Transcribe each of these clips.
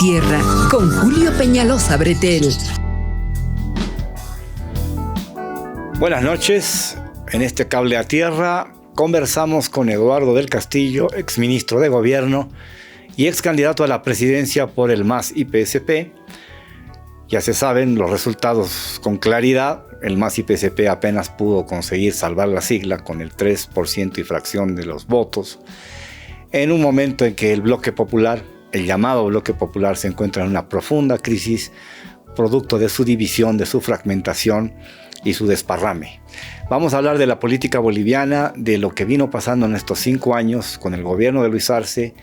Tierra con Julio Peñalosa Bretel. Buenas noches. En este Cable a Tierra conversamos con Eduardo del Castillo, exministro de Gobierno y ex candidato a la presidencia por el MAS y PSP. Ya se saben los resultados con claridad. El MAS y PSP apenas pudo conseguir salvar la sigla con el 3% y fracción de los votos, en un momento en que el bloque popular, el llamado bloque popular, se encuentra en una profunda crisis, producto de su división, de su fragmentación y su desparrame. Vamos a hablar de la política boliviana, de lo que vino pasando en estos 5 años con el gobierno de Luis Arce,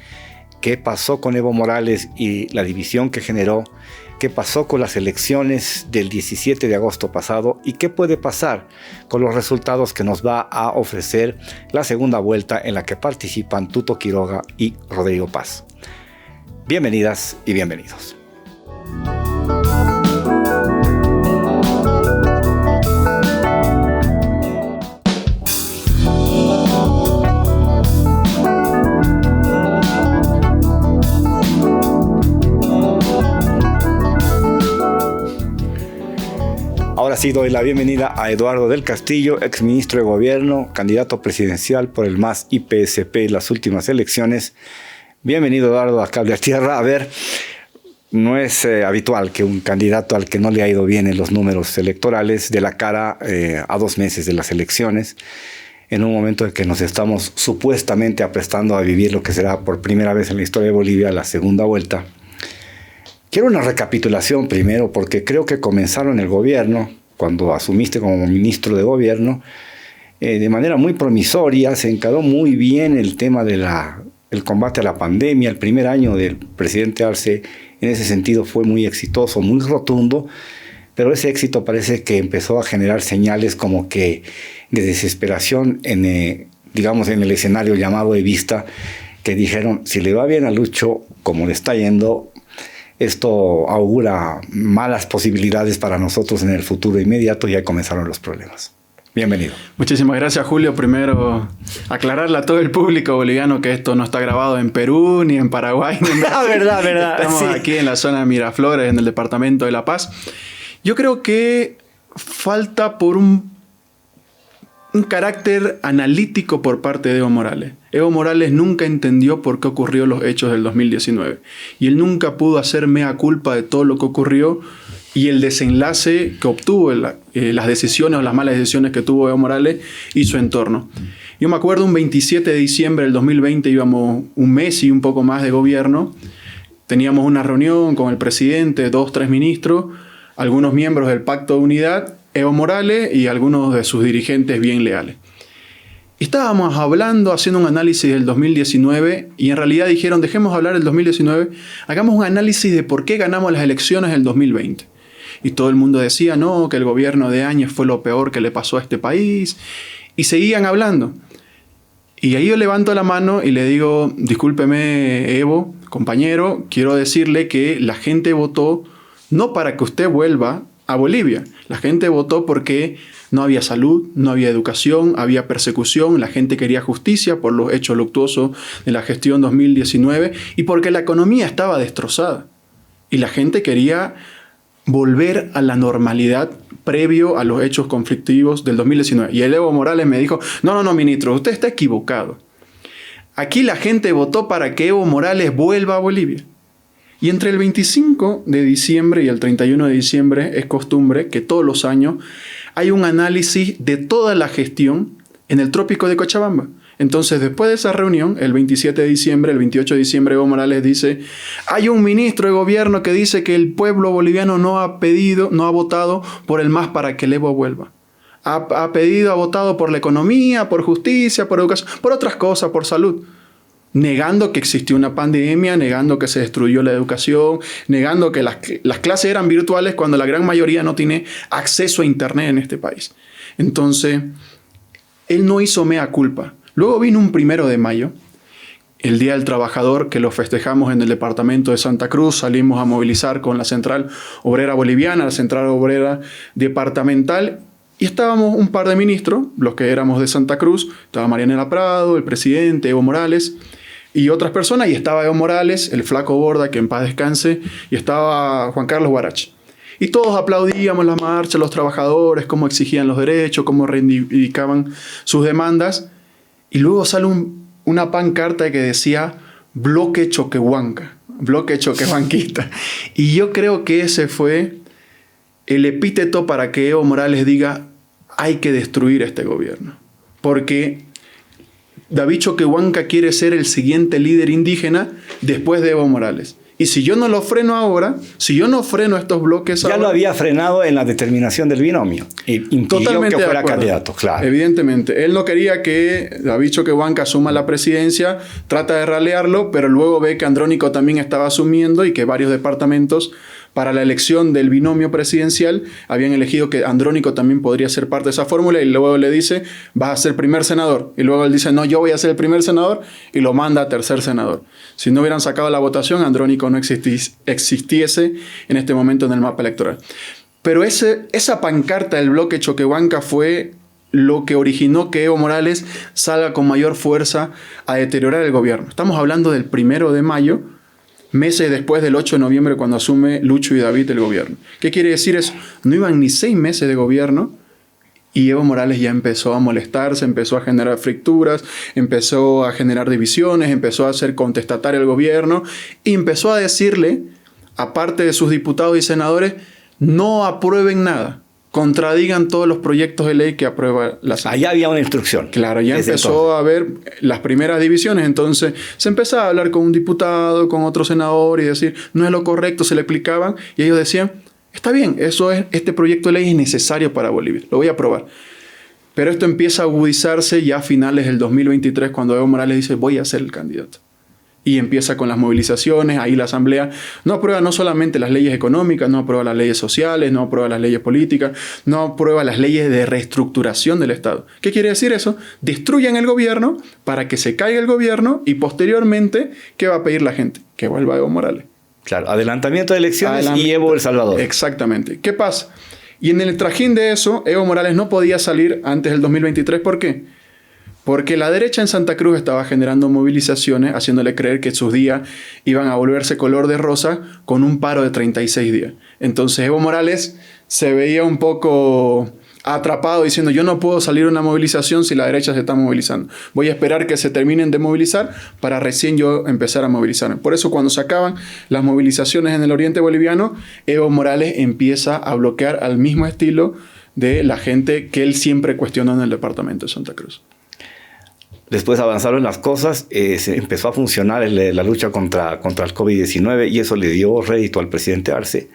qué pasó con Evo Morales y la división que generó, qué pasó con las elecciones del 17 de agosto pasado y qué puede pasar con los resultados que nos va a ofrecer la segunda vuelta en la que participan Tuto Quiroga y Rodrigo Paz. Bienvenidas y bienvenidos. Ahora sí doy la bienvenida a Eduardo del Castillo, exministro de Gobierno, candidato presidencial por el MAS y PSP en las últimas elecciones. Bienvenido, Eduardo, a Cable a Tierra. A ver, no es habitual que un candidato al que no le ha ido bien en los números electorales dé la cara a 2 meses de las elecciones, en un momento en que nos estamos supuestamente aprestando a vivir lo que será por primera vez en la historia de Bolivia la segunda vuelta. Quiero una recapitulación primero, porque creo que comenzaron el gobierno, cuando asumiste como ministro de Gobierno, de manera muy promisoria. Se encaró muy bien el tema del combate a la pandemia. El primer año del presidente Arce, en ese sentido, fue muy exitoso, muy rotundo, pero ese éxito parece que empezó a generar señales como que de desesperación en el escenario llamado evista, que dijeron, si le va bien a Lucho, como le está yendo, esto augura malas posibilidades para nosotros en el futuro inmediato, y ahí comenzaron los problemas. Bienvenido. Muchísimas gracias, Julio. Primero, aclararle a todo el público boliviano que esto no está grabado en Perú, ni en Paraguay, ni en Brasil. verdad. Estamos aquí en la zona de Miraflores, en el departamento de La Paz. Yo creo que falta por un carácter analítico por parte de Evo Morales. Evo Morales nunca entendió por qué ocurrió los hechos del 2019. Y él nunca pudo hacer mea culpa de todo lo que ocurrió y el desenlace que obtuvo, las decisiones o las malas decisiones que tuvo Evo Morales y su entorno. Yo me acuerdo un 27 de diciembre del 2020, íbamos un mes y un poco más de gobierno. Teníamos una reunión con el presidente, 2, 3 ministros, algunos miembros del Pacto de Unidad, Evo Morales y algunos de sus dirigentes bien leales. Estábamos hablando, haciendo un análisis del 2019 y en realidad dijeron, dejemos hablar del 2019, hagamos un análisis de por qué ganamos las elecciones del 2020. Y todo el mundo decía, no, que el gobierno de Áñez fue lo peor que le pasó a este país. Y seguían hablando. Y ahí yo levanto la mano y le digo, discúlpeme, Evo, compañero, quiero decirle que la gente votó no para que usted vuelva a Bolivia. La gente votó porque no había salud, no había educación, había persecución, la gente quería justicia por los hechos luctuosos de la gestión 2019 y porque la economía estaba destrozada. Y la gente quería volver a la normalidad previo a los hechos conflictivos del 2019. Y el Evo Morales me dijo, no, ministro, usted está equivocado. Aquí la gente votó para que Evo Morales vuelva a Bolivia. Y entre el 25 de diciembre y el 31 de diciembre es costumbre que todos los años hay un análisis de toda la gestión en el trópico de Cochabamba. Entonces, después de esa reunión, el 27 de diciembre, el 28 de diciembre, Evo Morales dice, hay un ministro de gobierno que dice que el pueblo boliviano no ha votado por el MAS para que el Evo vuelva. Ha votado por la economía, por justicia, por educación, por otras cosas, por salud. Negando que existió una pandemia, negando que se destruyó la educación, negando que las clases eran virtuales cuando la gran mayoría no tiene acceso a internet en este país. Entonces, él no hizo mea culpa. Luego vino un 1 de mayo, el Día del Trabajador, que lo festejamos en el departamento de Santa Cruz. Salimos a movilizar con la Central Obrera Boliviana, la Central Obrera Departamental, y estábamos un par de ministros, los que éramos de Santa Cruz. Estaba Marianela Prado, el presidente, Evo Morales. y otras personas, y estaba Evo Morales, el flaco Borda, que en paz descanse, y estaba Juan Carlos Huarache. Y todos aplaudíamos la marcha, los trabajadores, cómo exigían los derechos, cómo reivindicaban sus demandas. Y luego sale una pancarta que decía bloque choquehuanca, bloque choquehuanquista. Y yo creo que ese fue el epíteto para que Evo Morales diga hay que destruir este gobierno. Porque David Choquehuanca quiere ser el siguiente líder indígena después de Evo Morales. Y si yo no lo freno ahora, si yo no freno estos bloques ya ahora... lo había frenado en la determinación del binomio. Y impidió que fuera candidato, claro. Evidentemente. Él no quería que David Choquehuanca asuma la presidencia, trata de ralearlo, pero luego ve que Andrónico también estaba asumiendo y que varios departamentos para la elección del binomio presidencial habían elegido que Andrónico también podría ser parte de esa fórmula y luego le dice, vas a ser primer senador. Y luego él dice, no, yo voy a ser el primer senador y lo manda a tercer senador. Si no hubieran sacado la votación, Andrónico no existiese en este momento en el mapa electoral. Pero esa pancarta del bloque Choquehuanca fue lo que originó que Evo Morales salga con mayor fuerza a deteriorar el gobierno. Estamos hablando del 1 de mayo, meses después del 8 de noviembre cuando asume Lucho y David el gobierno. ¿Qué quiere decir eso? No iban ni 6 meses de gobierno y Evo Morales ya empezó a molestarse, empezó a generar fracturas, empezó a generar divisiones, empezó a hacer contestatario al gobierno y empezó a decirle, aparte de sus diputados y senadores, no aprueben nada. Contradigan todos los proyectos de ley que aprueba la Asamblea. Allá había una instrucción. Claro, ya empezó a haber las primeras divisiones, entonces se empezaba a hablar con un diputado, con otro senador y decir, no es lo correcto, se le explicaban y ellos decían, está bien, este proyecto de ley es necesario para Bolivia, lo voy a aprobar. Pero esto empieza a agudizarse ya a finales del 2023 cuando Evo Morales dice, voy a ser el candidato. Y empieza con las movilizaciones, ahí la Asamblea no aprueba no solamente las leyes económicas, no aprueba las leyes sociales, no aprueba las leyes políticas, no aprueba las leyes de reestructuración del Estado. ¿Qué quiere decir eso? Destruyan el gobierno para que se caiga el gobierno y posteriormente, ¿qué va a pedir la gente? Que vuelva Evo Morales. Claro, adelantamiento de elecciones y Evo El Salvador. Exactamente. ¿Qué pasa? Y en el trajín de eso, Evo Morales no podía salir antes del 2023. ¿Por qué? Porque la derecha en Santa Cruz estaba generando movilizaciones, haciéndole creer que sus días iban a volverse color de rosa con un paro de 36 días. Entonces Evo Morales se veía un poco atrapado diciendo yo no puedo salir a una movilización si la derecha se está movilizando. Voy a esperar que se terminen de movilizar para recién yo empezar a movilizarme. Por eso cuando se acaban las movilizaciones en el oriente boliviano, Evo Morales empieza a bloquear al mismo estilo de la gente que él siempre cuestionó en el departamento de Santa Cruz. Después avanzaron las cosas, se empezó a funcionar la lucha contra el COVID-19 y eso le dio rédito al presidente Arce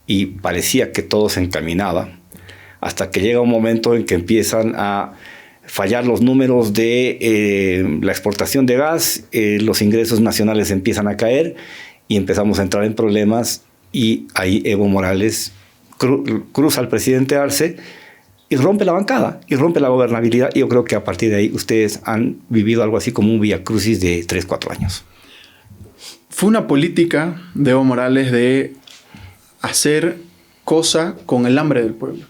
y parecía que todo se encaminaba hasta que llega un momento en que empiezan a fallar los números de la exportación de gas, los ingresos nacionales empiezan a caer y empezamos a entrar en problemas y ahí Evo Morales cruza al presidente Arce y rompe la bancada, y rompe la gobernabilidad. Y yo creo que a partir de ahí ustedes han vivido algo así como un viacrucis de 3-4 años. Fue una política de Evo Morales de hacer cosa con el hambre del pueblo.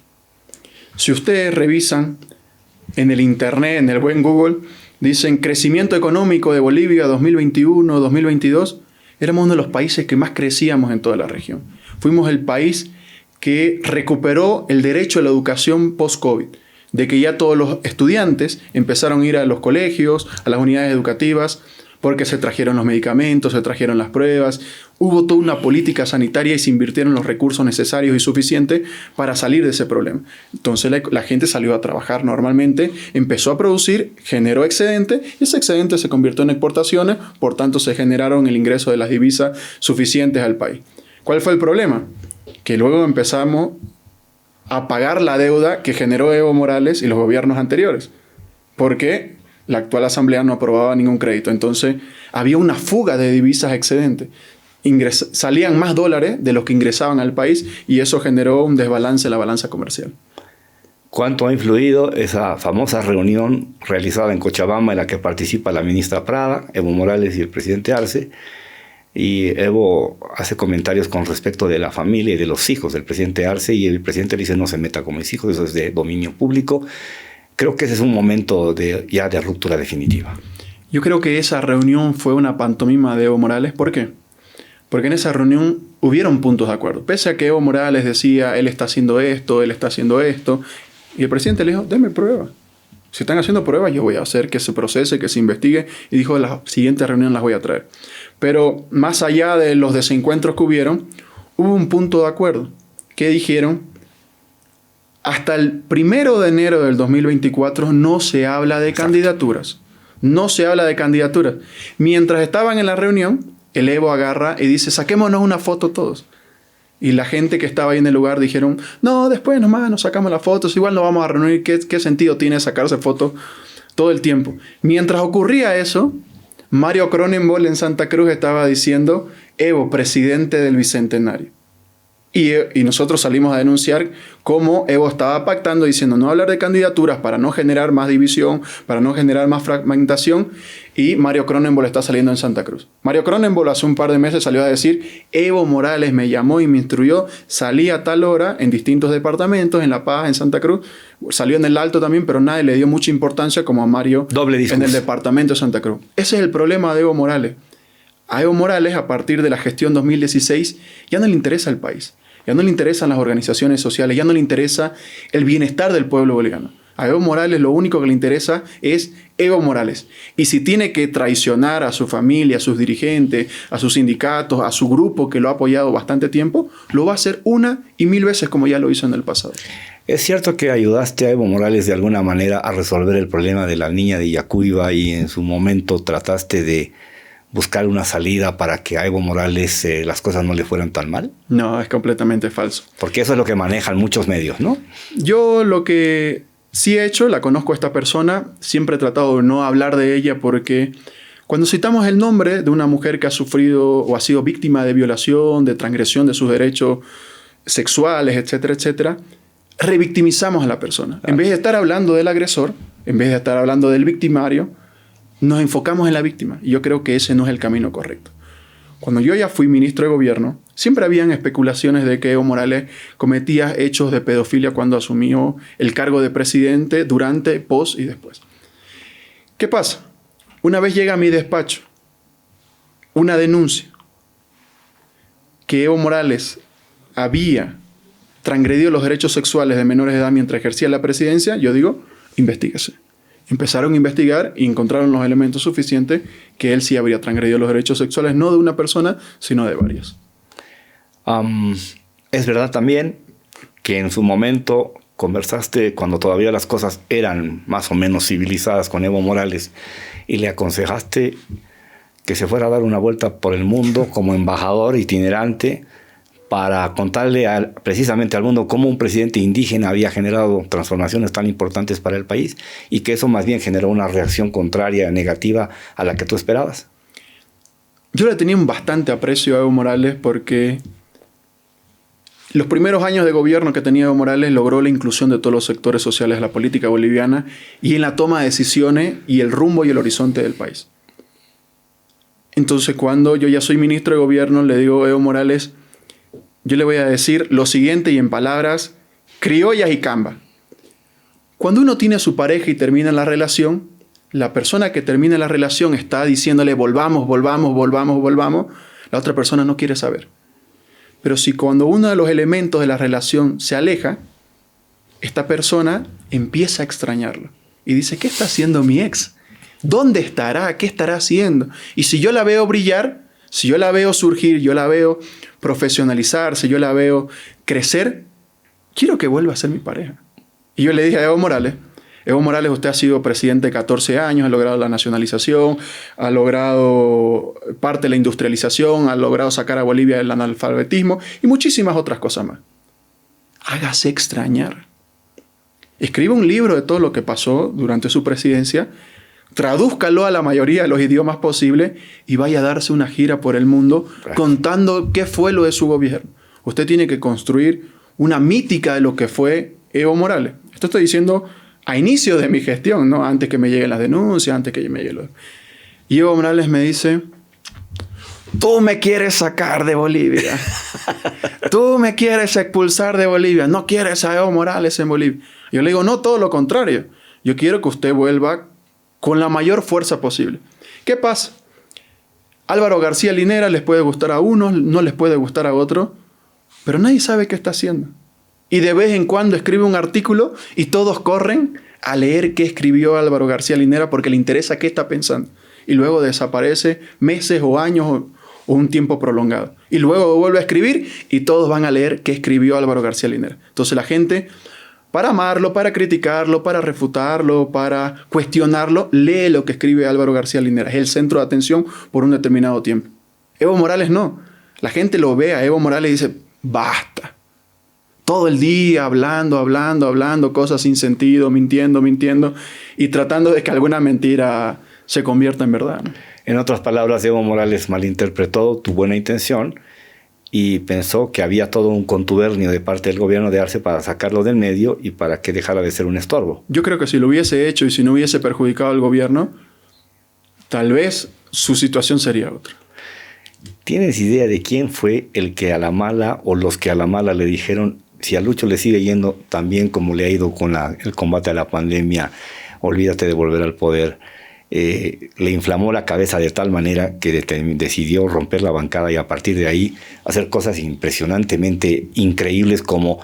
Si ustedes revisan en el internet, en el buen Google, dicen crecimiento económico de Bolivia 2021-2022, éramos uno de los países que más crecíamos en toda la región. Fuimos el país que recuperó el derecho a la educación post-COVID, de que ya todos los estudiantes empezaron a ir a los colegios, a las unidades educativas, porque se trajeron los medicamentos, se trajeron las pruebas, hubo toda una política sanitaria y se invirtieron los recursos necesarios y suficientes para salir de ese problema. Entonces la gente salió a trabajar normalmente, empezó a producir, generó excedente y ese excedente se convirtió en exportaciones, por tanto se generaron el ingreso de las divisas suficientes al país. ¿Cuál fue el problema? Que luego empezamos a pagar la deuda que generó Evo Morales y los gobiernos anteriores, porque la actual asamblea no aprobaba ningún crédito. Entonces había una fuga de divisas excedentes. Salían más dólares de los que ingresaban al país y eso generó un desbalance en la balanza comercial. ¿Cuánto ha influido esa famosa reunión realizada en Cochabamba en la que participa la ministra Prada, Evo Morales y el presidente Arce? Y Evo hace comentarios con respecto de la familia y de los hijos del presidente Arce y el presidente le dice no se meta con mis hijos, eso es de dominio público. Creo que ese es un momento ya de ruptura definitiva. Yo creo que esa reunión fue una pantomima de Evo Morales. ¿Por qué? Porque en esa reunión hubieron puntos de acuerdo. Pese a que Evo Morales decía, él está haciendo esto, él está haciendo esto. Y el presidente le dijo, denme pruebas. Si están haciendo pruebas, yo voy a hacer que se procese, que se investigue. Y dijo, las siguientes reuniones las voy a traer. Pero más allá de los desencuentros que hubieron, hubo un punto de acuerdo. Que dijeron, hasta el 1 de enero del 2024 no se habla de candidaturas. No se habla de candidaturas. Mientras estaban en la reunión, el Evo agarra y dice, saquémonos una foto todos. Y la gente que estaba ahí en el lugar dijeron, no, después nomás nos sacamos las fotos, igual nos vamos a reunir, ¿qué sentido tiene sacarse fotos todo el tiempo? Mientras ocurría eso, Mario Cronenbol en Santa Cruz estaba diciendo, Evo, presidente del Bicentenario. Y nosotros salimos a denunciar cómo Evo estaba pactando, diciendo no hablar de candidaturas para no generar más división, para no generar más fragmentación. Y Mario Cronenbol está saliendo en Santa Cruz. Mario Cronenbol hace un par de meses salió a decir, Evo Morales me llamó y me instruyó, salí a tal hora en distintos departamentos, en La Paz, en Santa Cruz. Salió en el Alto también, pero nadie le dio mucha importancia como a Mario en el departamento de Santa Cruz. Ese es el problema de Evo Morales. A Evo Morales, a partir de la gestión 2016, ya no le interesa el país. Ya no le interesan las organizaciones sociales, ya no le interesa el bienestar del pueblo boliviano. A Evo Morales lo único que le interesa es Evo Morales. Y si tiene que traicionar a su familia, a sus dirigentes, a sus sindicatos, a su grupo que lo ha apoyado bastante tiempo, lo va a hacer 1 y 1000 veces como ya lo hizo en el pasado. ¿Es cierto que ayudaste a Evo Morales de alguna manera a resolver el problema de la niña de Yacuiba y en su momento trataste de buscar una salida para que a Evo Morales las cosas no le fueran tan mal? No, es completamente falso. Porque eso es lo que manejan muchos medios, ¿no? Yo lo que sí he hecho, la conozco a esta persona, siempre he tratado de no hablar de ella porque cuando citamos el nombre de una mujer que ha sufrido o ha sido víctima de violación, de transgresión de sus derechos sexuales, etcétera, etcétera, revictimizamos a la persona. En vez de estar hablando del agresor, en vez de estar hablando del victimario, nos enfocamos en la víctima. Y yo creo que ese no es el camino correcto. Cuando yo ya fui ministro de gobierno, siempre habían especulaciones de que Evo Morales cometía hechos de pedofilia cuando asumió el cargo de presidente, durante, post y después. ¿Qué pasa? Una vez llega a mi despacho una denuncia que Evo Morales había transgredido los derechos sexuales de menores de edad mientras ejercía la presidencia, yo digo, investíguese. Empezaron a investigar y encontraron los elementos suficientes que él sí habría transgredido los derechos sexuales, no de una persona, sino de varias. Es verdad también que en su momento conversaste cuando todavía las cosas eran más o menos civilizadas con Evo Morales y le aconsejaste que se fuera a dar una vuelta por el mundo como embajador itinerante para contarle precisamente al mundo cómo un presidente indígena había generado transformaciones tan importantes para el país y que eso más bien generó una reacción contraria, negativa a la que tú esperabas. Yo le tenía un bastante aprecio a Evo Morales porque los primeros años de gobierno que tenía Evo Morales logró la inclusión de todos los sectores sociales de la política boliviana y en la toma de decisiones y el rumbo y el horizonte del país. Entonces, cuando yo ya soy ministro de gobierno, le digo a Evo Morales, yo le voy a decir lo siguiente y en palabras criollas y camba. Cuando uno tiene a su pareja y termina la relación, la persona que termina la relación está diciéndole volvamos, volvamos, volvamos, volvamos. La otra persona no quiere saber. Pero si cuando uno de los elementos de la relación se aleja, esta persona empieza a extrañarlo. Y dice, ¿qué está haciendo mi ex? ¿Dónde estará? ¿Qué estará haciendo? Y si yo la veo brillar, si yo la veo surgir, yo la veo profesionalizarse, yo la veo crecer, quiero que vuelva a ser mi pareja. Y yo le dije a Evo Morales, usted ha sido presidente 14 años, ha logrado la nacionalización, ha logrado parte de la industrialización, ha logrado sacar a Bolivia del analfabetismo y muchísimas otras cosas más. Hágase extrañar. Escriba un libro de todo lo que pasó durante su presidencia, tradúzcalo a la mayoría de los idiomas posibles y vaya a darse una gira por el mundo contando qué fue lo de su gobierno. Usted tiene que construir una mítica de lo que fue Evo Morales. Esto estoy diciendo a inicio de mi gestión, ¿no? Antes que me lleguen las denuncias, antes que me lleguen los... Y Evo Morales me dice, tú me quieres sacar de Bolivia. Tú me quieres expulsar de Bolivia. No quieres a Evo Morales en Bolivia. Yo le digo, no, todo lo contrario. Yo quiero que usted vuelva con la mayor fuerza posible. ¿Qué pasa? Álvaro García Linera les puede gustar a unos, no les puede gustar a otros, pero nadie sabe qué está haciendo. Y de vez en cuando escribe un artículo y todos corren a leer qué escribió Álvaro García Linera porque le interesa qué está pensando. Y luego desaparece meses o años o un tiempo prolongado. Y luego vuelve a escribir y todos van a leer qué escribió Álvaro García Linera. Entonces la gente, para amarlo, para criticarlo, para refutarlo, para cuestionarlo, lee lo que escribe Álvaro García Linera. Es el centro de atención por un determinado tiempo. Evo Morales no. La gente lo ve a Evo Morales y dice, basta. Todo el día hablando, cosas sin sentido, mintiendo y tratando de que alguna mentira se convierta en verdad, ¿no? En otras palabras, Evo Morales malinterpretó tu buena intención y pensó que había todo un contubernio de parte del gobierno de Arce para sacarlo del medio y para que dejara de ser un estorbo. Yo creo que si lo hubiese hecho y si no hubiese perjudicado al gobierno, tal vez su situación sería otra. ¿Tienes idea de quién fue el que a la mala o los que a la mala le dijeron, si a Lucho le sigue yendo tan bien como le ha ido con el combate a la pandemia, olvídate de volver al poder? Le inflamó la cabeza de tal manera que decidió romper la bancada y a partir de ahí hacer cosas impresionantemente increíbles como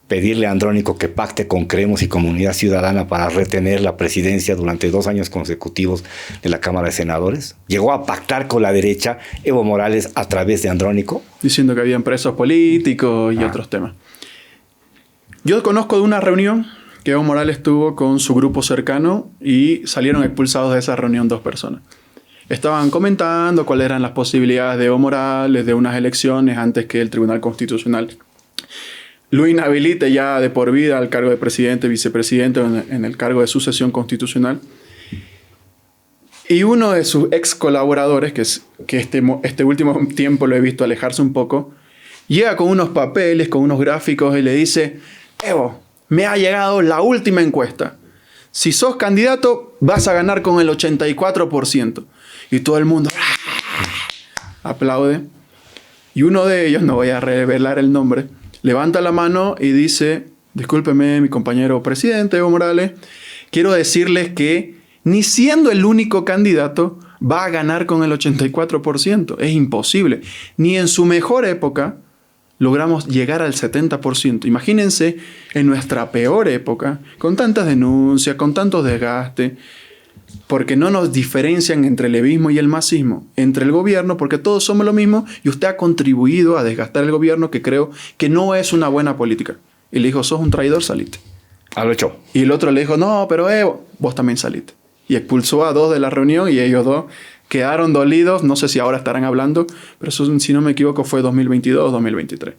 pedirle a Andrónico que pacte con Creemos y Comunidad Ciudadana para retener la presidencia durante 2 años consecutivos de la Cámara de Senadores. Llegó a pactar con la derecha Evo Morales a través de Andrónico. Diciendo que habían presos políticos y otros temas. Yo conozco de una reunión que Evo Morales tuvo con su grupo cercano y salieron expulsados de esa reunión 2 personas. Estaban comentando cuáles eran las posibilidades de Evo Morales de unas elecciones antes que el Tribunal Constitucional lo inhabilite ya de por vida al cargo de presidente, vicepresidente en el cargo de sucesión constitucional. Y uno de sus ex colaboradores, que este último tiempo lo he visto alejarse un poco, llega con unos papeles, con unos gráficos y le dice, Evo, me ha llegado la última encuesta. Si sos candidato, vas a ganar con el 84%. Y todo el mundo aplaude. Y uno de ellos, no voy a revelar el nombre, levanta la mano y dice, discúlpeme, mi compañero presidente Evo Morales, quiero decirles que ni siendo el único candidato va a ganar con el 84%. Es imposible. Ni en su mejor época logramos llegar al 70%. Imagínense en nuestra peor época, con tantas denuncias, con tantos desgastes, porque no nos diferencian entre el levismo y el masismo, entre el gobierno, porque todos somos lo mismo y usted ha contribuido a desgastar el gobierno, que creo que no es una buena política. Y le dijo, sos un traidor, salite. Lo echó. Y el otro le dijo, no, pero vos también salite. Y expulsó a 2 de la reunión y ellos 2 quedaron dolidos. No sé si ahora estarán hablando, pero eso, si no me equivoco, fue 2022 o 2023.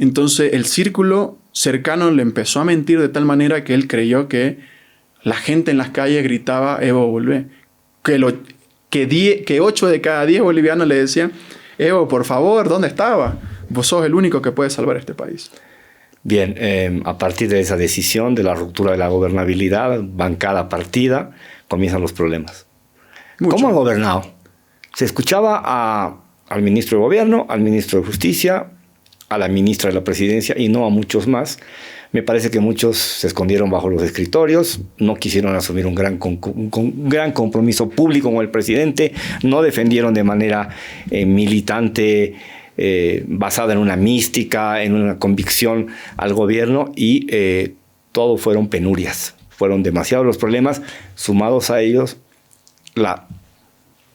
Entonces el círculo cercano le empezó a mentir de tal manera que él creyó que la gente en las calles gritaba, Evo, volvé. Que 8 de cada 10 bolivianos le decían, Evo, por favor, ¿dónde estaba? Vos sos el único que puede salvar este país. Bien, a partir de esa decisión de la ruptura de la gobernabilidad, bancada partida, comienzan los problemas. Mucho. ¿Cómo ha gobernado? Se escuchaba al ministro de Gobierno, al ministro de Justicia, a la ministra de la Presidencia y no a muchos más. Me parece que muchos se escondieron bajo los escritorios, no quisieron asumir un gran compromiso público con el presidente, no defendieron de manera militante, basada en una mística, en una convicción al gobierno y todo fueron penurias. Fueron demasiados los problemas, sumados a ellos la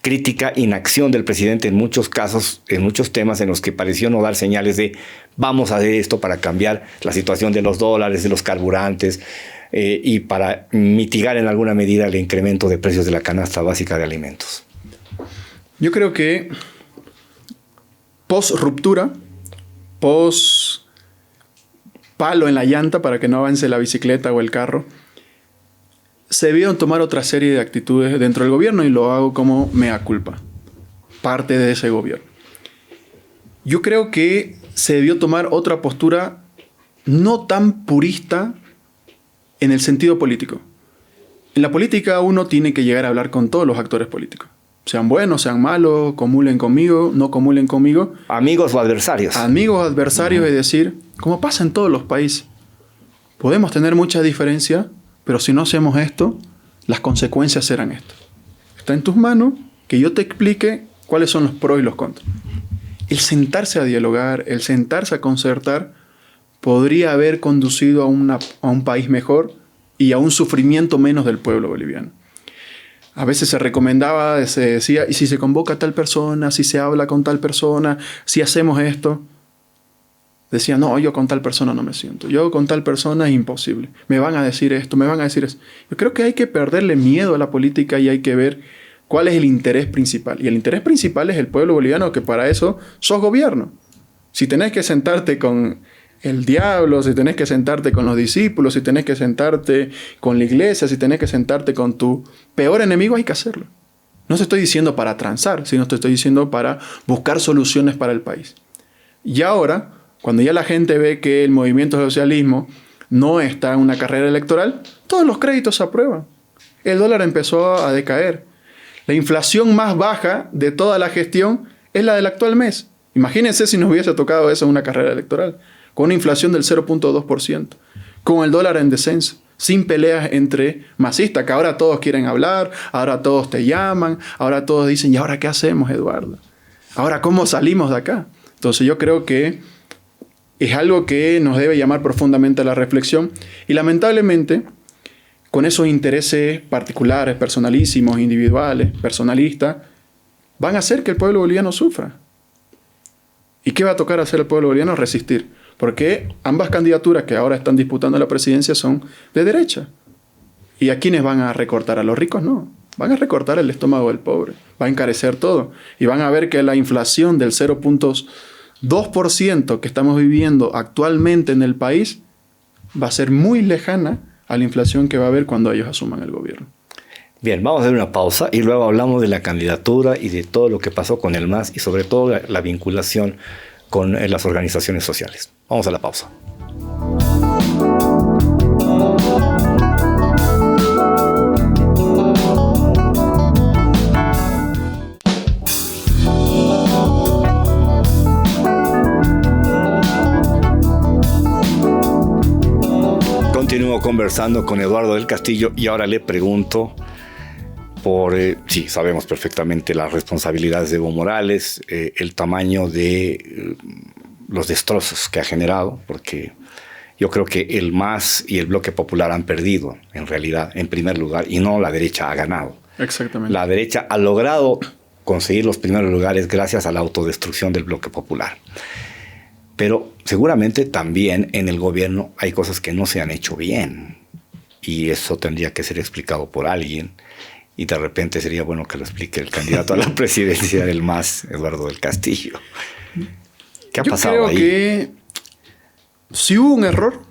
crítica inacción del presidente en muchos casos, en muchos temas en los que pareció no dar señales de vamos a hacer esto para cambiar la situación de los dólares, de los carburantes y para mitigar en alguna medida el incremento de precios de la canasta básica de alimentos. Yo creo que post ruptura, post palo en la llanta para que no avance la bicicleta o el carro, se debieron tomar otra serie de actitudes dentro del gobierno y lo hago como mea culpa, parte de ese gobierno. Yo creo que se debió tomar otra postura no tan purista en el sentido político. En la política uno tiene que llegar a hablar con todos los actores políticos. Sean buenos, sean malos, comulguen conmigo, no comulguen conmigo. Amigos o adversarios. Amigos o adversarios, es decir, como pasa en todos los países. Podemos tener mucha diferencia, pero si no hacemos esto, las consecuencias serán esto. Está en tus manos que yo te explique cuáles son los pros y los contras. El sentarse a dialogar, el sentarse a concertar, podría haber conducido a un país mejor y a un sufrimiento menos del pueblo boliviano. A veces se recomendaba, se decía, ¿y si se convoca a tal persona? ¿Si se habla con tal persona? ¿Si hacemos esto? Decía, no, yo con tal persona no me siento. Yo con tal persona es imposible. Me van a decir esto, me van a decir eso. Yo creo que hay que perderle miedo a la política y hay que ver cuál es el interés principal. Y el interés principal es el pueblo boliviano, que para eso sos gobierno. Si tenés que sentarte con el diablo, si tenés que sentarte con los discípulos, si tenés que sentarte con la iglesia, si tenés que sentarte con tu peor enemigo, hay que hacerlo. No te estoy diciendo para transar, sino te estoy diciendo para buscar soluciones para el país. Y ahora, cuando ya la gente ve que el movimiento socialismo no está en una carrera electoral, todos los créditos se aprueban. El dólar empezó a decaer. La inflación más baja de toda la gestión es la del actual mes. Imagínense si nos hubiese tocado eso en una carrera electoral, con una inflación del 0.2%, con el dólar en descenso, sin peleas entre masistas, que ahora todos quieren hablar, ahora todos te llaman, ahora todos dicen, ¿y ahora qué hacemos, Eduardo? ¿Ahora cómo salimos de acá? Entonces yo creo que es algo que nos debe llamar profundamente a la reflexión y lamentablemente con esos intereses particulares, personalísimos, individuales, personalistas, van a hacer que el pueblo boliviano sufra. ¿Y qué va a tocar hacer el pueblo boliviano? Resistir. Porque ambas candidaturas que ahora están disputando la presidencia son de derecha. ¿Y a quiénes van a recortar? A los ricos no. Van a recortar el estómago del pobre. Va a encarecer todo. Y van a ver que la inflación del 0.2% que estamos viviendo actualmente en el país va a ser muy lejana a la inflación que va a haber cuando ellos asuman el gobierno. Bien, vamos a hacer una pausa y luego hablamos de la candidatura y de todo lo que pasó con el MAS y sobre todo la vinculación con las organizaciones sociales. Vamos a la pausa. Continúo conversando con Eduardo del Castillo y ahora le pregunto sí, sabemos perfectamente las responsabilidades de Evo Morales, el tamaño de los destrozos que ha generado, porque yo creo que el MAS y el Bloque Popular han perdido, en realidad, en primer lugar, y no la derecha ha ganado. Exactamente. La derecha ha logrado conseguir los primeros lugares gracias a la autodestrucción del Bloque Popular. Pero seguramente también en el gobierno hay cosas que no se han hecho bien, y eso tendría que ser explicado por alguien. Y de repente sería bueno que lo explique el candidato a la presidencia del MAS, Eduardo del Castillo. ¿Qué ha pasado ahí? Yo creo que si hubo un error,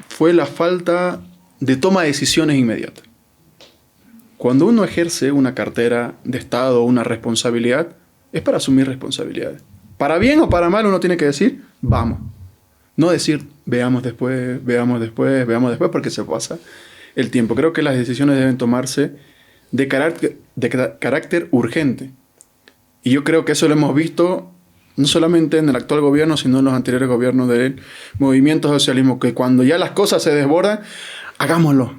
fue la falta de toma de decisiones inmediatas. Cuando uno ejerce una cartera de Estado o una responsabilidad, es para asumir responsabilidades. Para bien o para mal uno tiene que decir, vamos. No decir, veamos después, porque se pasa el tiempo. Creo que las decisiones deben tomarse de carácter urgente. Y yo creo que eso lo hemos visto no solamente en el actual gobierno, sino en los anteriores gobiernos del movimiento socialismo, que cuando ya las cosas se desbordan, hagámoslo.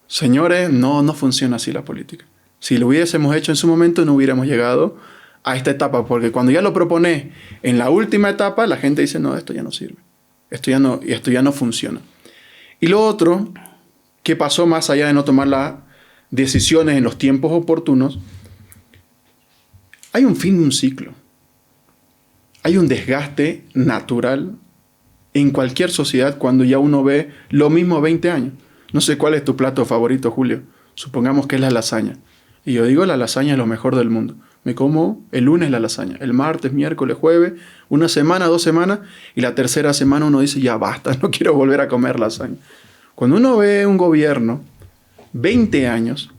Señores, no funciona así la política. Si lo hubiésemos hecho en su momento, no hubiéramos llegado a esta etapa, porque cuando ya lo propones en la última etapa, la gente dice, no, esto ya no sirve. Esto ya no funciona. Y lo otro, que pasó más allá de no tomar las decisiones en los tiempos oportunos, hay un fin de un ciclo. Hay un desgaste natural en cualquier sociedad cuando ya uno ve lo mismo 20 años. No sé cuál es tu plato favorito, Julio. Supongamos que es la lasaña. Y yo digo, la lasaña es lo mejor del mundo. Me como el lunes la lasaña, el martes, miércoles, jueves, una semana, 2 semanas, y la tercera semana uno dice, ya basta, no quiero volver a comer lasaña. Cuando uno ve un gobierno 20 años,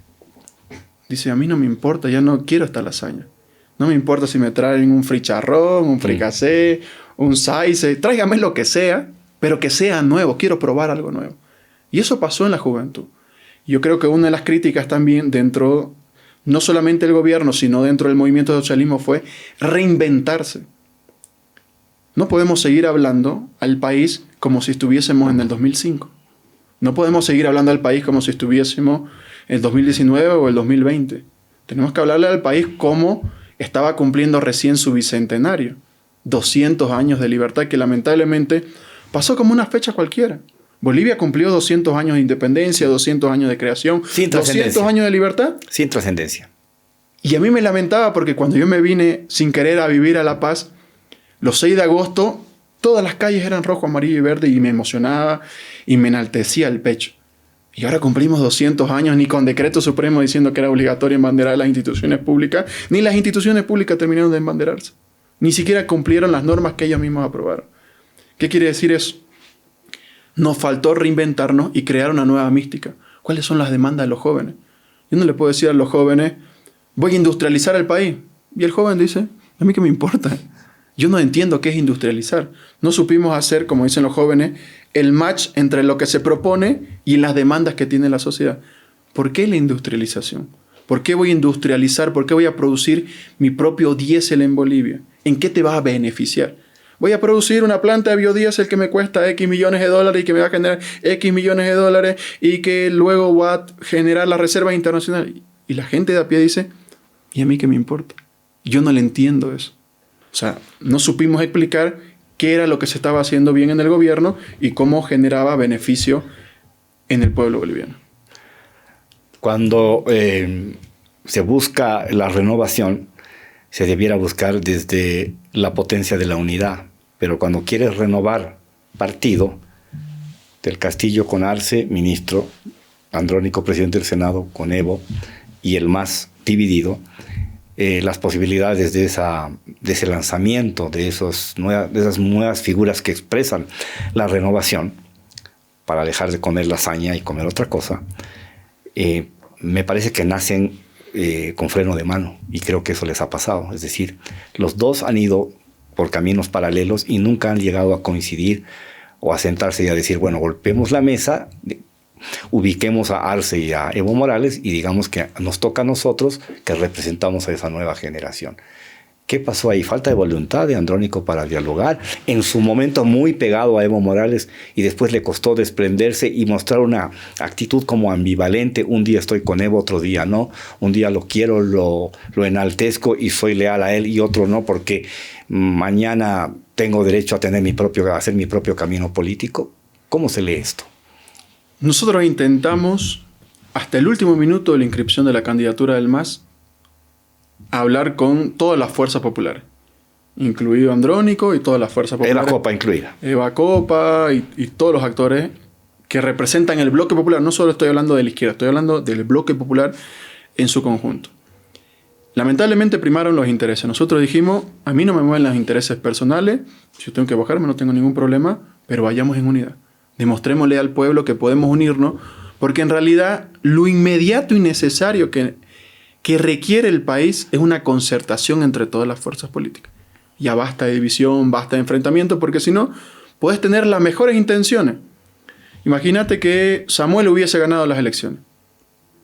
dice, a mí no me importa, ya no quiero esta lasaña. No me importa si me traen un fricharrón, un fricasé, un saice, tráigame lo que sea, pero que sea nuevo, quiero probar algo nuevo. Y eso pasó en la juventud. Yo creo que una de las críticas también dentro, no solamente del gobierno, sino dentro del movimiento socialismo fue reinventarse. No podemos seguir hablando al país como si estuviésemos en el 2005. No podemos seguir hablando al país como si estuviésemos en el 2019 o el 2020. Tenemos que hablarle al país cómo estaba cumpliendo recién su bicentenario. 200 años de libertad que lamentablemente pasó como una fecha cualquiera. Bolivia cumplió 200 años de independencia, 200 años de creación, Sin 200 años de libertad. Sin trascendencia. Y a mí me lamentaba porque cuando yo me vine sin querer a vivir a La Paz, los 6 de agosto, todas las calles eran rojo, amarillo y verde y me emocionaba y me enaltecía el pecho. Y ahora cumplimos 200 años, ni con decreto supremo diciendo que era obligatorio embanderar las instituciones públicas, ni las instituciones públicas terminaron de embanderarse. Ni siquiera cumplieron las normas que ellos mismos aprobaron. ¿Qué quiere decir eso? Nos faltó reinventarnos y crear una nueva mística. ¿Cuáles son las demandas de los jóvenes? Yo no le puedo decir a los jóvenes, voy a industrializar el país. Y el joven dice, a mí qué me importa. Yo no entiendo qué es industrializar. No supimos hacer, como dicen los jóvenes, el match entre lo que se propone y las demandas que tiene la sociedad. ¿Por qué la industrialización? ¿Por qué voy a industrializar? ¿Por qué voy a producir mi propio diésel en Bolivia? ¿En qué te va a beneficiar? Voy a producir una planta de biodiesel que me cuesta X millones de dólares y que me va a generar X millones de dólares y que luego va a generar las reservas internacionales. Y la gente de a pie dice, ¿y a mí qué me importa? Yo no le entiendo eso. O sea, no supimos explicar qué era lo que se estaba haciendo bien en el gobierno y cómo generaba beneficio en el pueblo boliviano. Cuando se busca la renovación, se debiera buscar desde la potencia de la unidad. Pero cuando quieres renovar partido, del Castillo con Arce, ministro, Andrónico, presidente del Senado, con Evo, y el MAS dividido, las posibilidades de ese lanzamiento, de esas nuevas figuras que expresan la renovación, para dejar de comer lasaña y comer otra cosa, me parece que nacen con freno de mano, y creo que eso les ha pasado. Es decir, los dos han ido por caminos paralelos y nunca han llegado a coincidir o a sentarse y a decir, bueno, golpemos la mesa, ubiquemos a Arce y a Evo Morales y digamos que nos toca a nosotros que representamos a esa nueva generación. ¿Qué pasó ahí? Falta de voluntad de Andrónico para dialogar, en su momento muy pegado a Evo Morales, y después le costó desprenderse y mostrar una actitud como ambivalente. Un día estoy con Evo, otro día no. Un día lo quiero, lo enaltezco y soy leal a él, y otro no, porque mañana tengo derecho a hacer mi propio camino político. ¿Cómo se lee esto? Nosotros intentamos, hasta el último minuto de la inscripción de la candidatura del MAS, hablar con todas las fuerzas populares, incluido Andrónico y todas las fuerzas populares. Eva Copa incluida. Eva Copa y todos los actores que representan el bloque popular. No solo estoy hablando de la izquierda, estoy hablando del bloque popular en su conjunto. Lamentablemente primaron los intereses. Nosotros dijimos, a mí no me mueven los intereses personales, si yo tengo que bajarme no tengo ningún problema, pero vayamos en unidad. Demostrémosle al pueblo que podemos unirnos, porque en realidad lo inmediato y necesario que requiere el país es una concertación entre todas las fuerzas políticas. Ya basta de división, basta de enfrentamiento, porque si no, puedes tener las mejores intenciones. Imagínate que Samuel hubiese ganado las elecciones.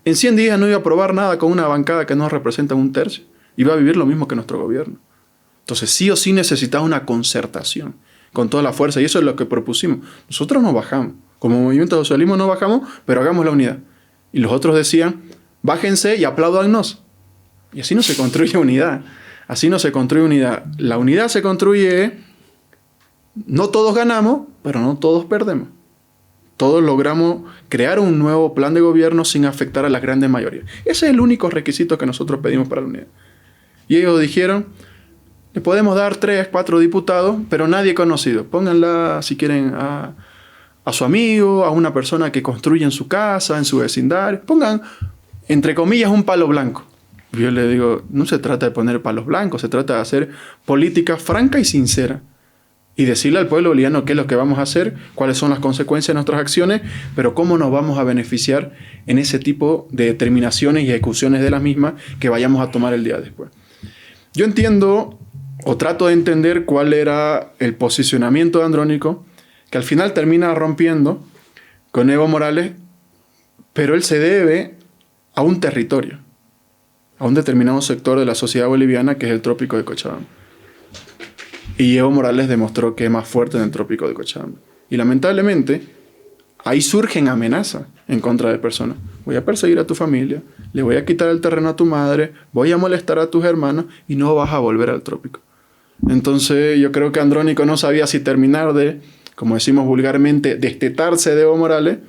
En 100 días no iba a aprobar nada con una bancada que no representa un tercio. Iba a vivir lo mismo que nuestro gobierno. Entonces, sí o sí necesitas una concertación con toda la fuerza, y eso es lo que propusimos. Nosotros no bajamos. Como movimiento de socialismo no bajamos, pero hagamos la unidad. Y los otros decían, bájense y apláudannos. Y así no se construye unidad. Así no se construye unidad. La unidad se construye, no todos ganamos, pero no todos perdemos. Todos logramos crear un nuevo plan de gobierno sin afectar a las grandes mayorías. Ese es el único requisito que nosotros pedimos para la unidad. Y ellos dijeron, le podemos dar 3, 4 diputados, pero nadie conocido. Pónganla, si quieren, a su amigo, a una persona que construye en su casa, en su vecindario. Pongan, entre comillas, un palo blanco. Yo le digo, no se trata de poner palos blancos, se trata de hacer política franca y sincera. Y decirle al pueblo boliviano qué es lo que vamos a hacer, cuáles son las consecuencias de nuestras acciones, pero cómo nos vamos a beneficiar en ese tipo de determinaciones y ejecuciones de las mismas que vayamos a tomar el día después. Yo entiendo, o trato de entender cuál era el posicionamiento de Andrónico, que al final termina rompiendo con Evo Morales, pero él se debe a un territorio, a un determinado sector de la sociedad boliviana que es el Trópico de Cochabamba. Y Evo Morales demostró que es más fuerte en el Trópico de Cochabamba. Y lamentablemente, ahí surgen amenazas en contra de personas. Voy a perseguir a tu familia, le voy a quitar el terreno a tu madre, voy a molestar a tus hermanos y no vas a volver al trópico. Entonces yo creo que Andrónico no sabía si terminar de, como decimos vulgarmente, destetarse de Evo Morales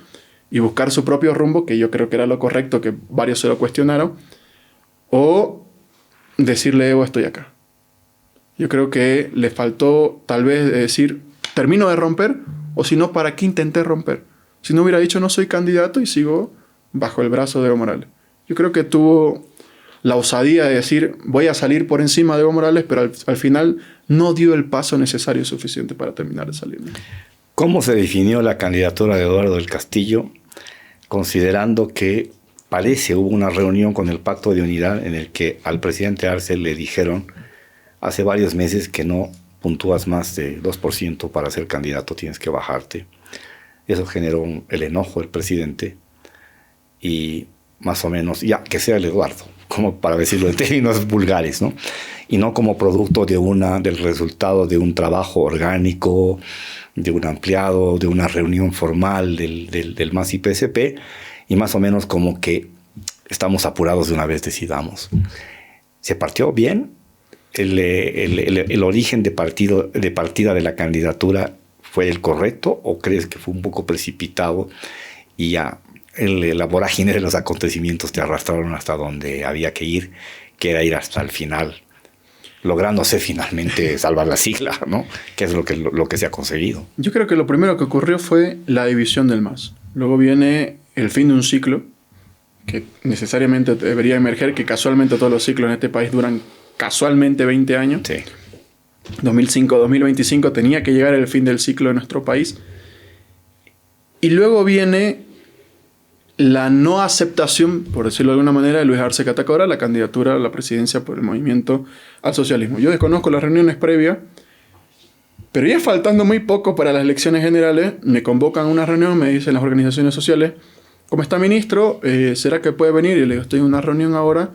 y buscar su propio rumbo, que yo creo que era lo correcto, que varios se lo cuestionaron, o decirle, Evo, estoy acá. Yo creo que le faltó tal vez decir, termino de romper, o si no, ¿para qué intenté romper? Si no hubiera dicho, no soy candidato y sigo bajo el brazo de Evo Morales. Yo creo que tuvo la osadía de decir, voy a salir por encima de Evo Morales, pero al final no dio el paso necesario y suficiente para terminar de salir. ¿Cómo se definió la candidatura de Eduardo del Castillo, considerando que parece hubo una reunión con el Pacto de Unidad en el que al presidente Arce le dijeron hace varios meses que no puntúas más de 2% para ser candidato, tienes que bajarte? Eso generó el enojo del presidente y más o menos, ya que sea el Eduardo, como para decirlo en términos vulgares, ¿no? Y no como producto del resultado de un trabajo orgánico, de un ampliado, de una reunión formal del MAS y PSP, y más o menos como que estamos apurados de una vez, decidamos. ¿Se partió bien? ¿El origen de partida de la candidatura fue el correcto o crees que fue un poco precipitado y ya la vorágine de los acontecimientos te arrastraron hasta donde había que ir, que era ir hasta el final, lográndose finalmente salvar la sigla, ¿no? Que es lo que se ha conseguido? Yo creo que lo primero que ocurrió fue la división del MAS. Luego viene el fin de un ciclo que necesariamente debería emerger, que casualmente todos los ciclos en este país duran casualmente 20 años. Sí. 2005-2025 tenía que llegar el fin del ciclo de nuestro país. Y luego viene la no aceptación, por decirlo de alguna manera, de Luis Arce Catacora, la candidatura a la presidencia por el movimiento al socialismo. Yo desconozco las reuniones previas, pero ya faltando muy poco para las elecciones generales, me convocan a una reunión, me dicen las organizaciones sociales, ¿cómo está, ministro? ¿Será que puede venir? Y le digo, estoy en una reunión ahora,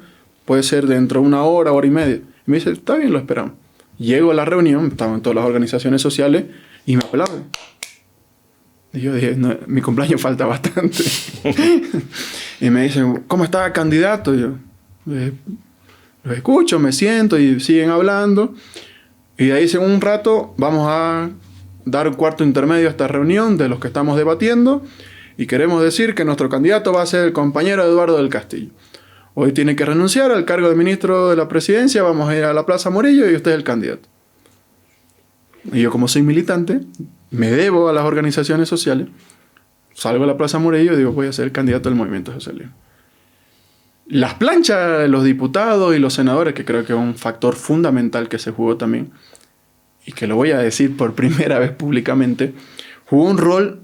puede ser dentro de una hora, hora y media. Y me dice, está bien, lo esperamos. Llego a la reunión, estaban todas las organizaciones sociales y me aplauden. Y yo dije, no, mi cumpleaños falta bastante. Y me dicen, ¿cómo está, candidato? Y yo los escucho, me siento y siguen hablando. Y de ahí, en un rato, vamos a dar un cuarto intermedio a esta reunión de los que estamos debatiendo. Y queremos decir que nuestro candidato va a ser el compañero Eduardo del Castillo. Hoy tiene que renunciar al cargo de ministro de la presidencia, vamos a ir a la Plaza Morillo y usted es el candidato. Y yo, como soy militante, me debo a las organizaciones sociales, salgo a la Plaza Morillo y digo, voy a ser el candidato del movimiento socialista. Las planchas de los diputados y los senadores, que creo que es un factor fundamental que se jugó también, y que lo voy a decir por primera vez públicamente, jugó un rol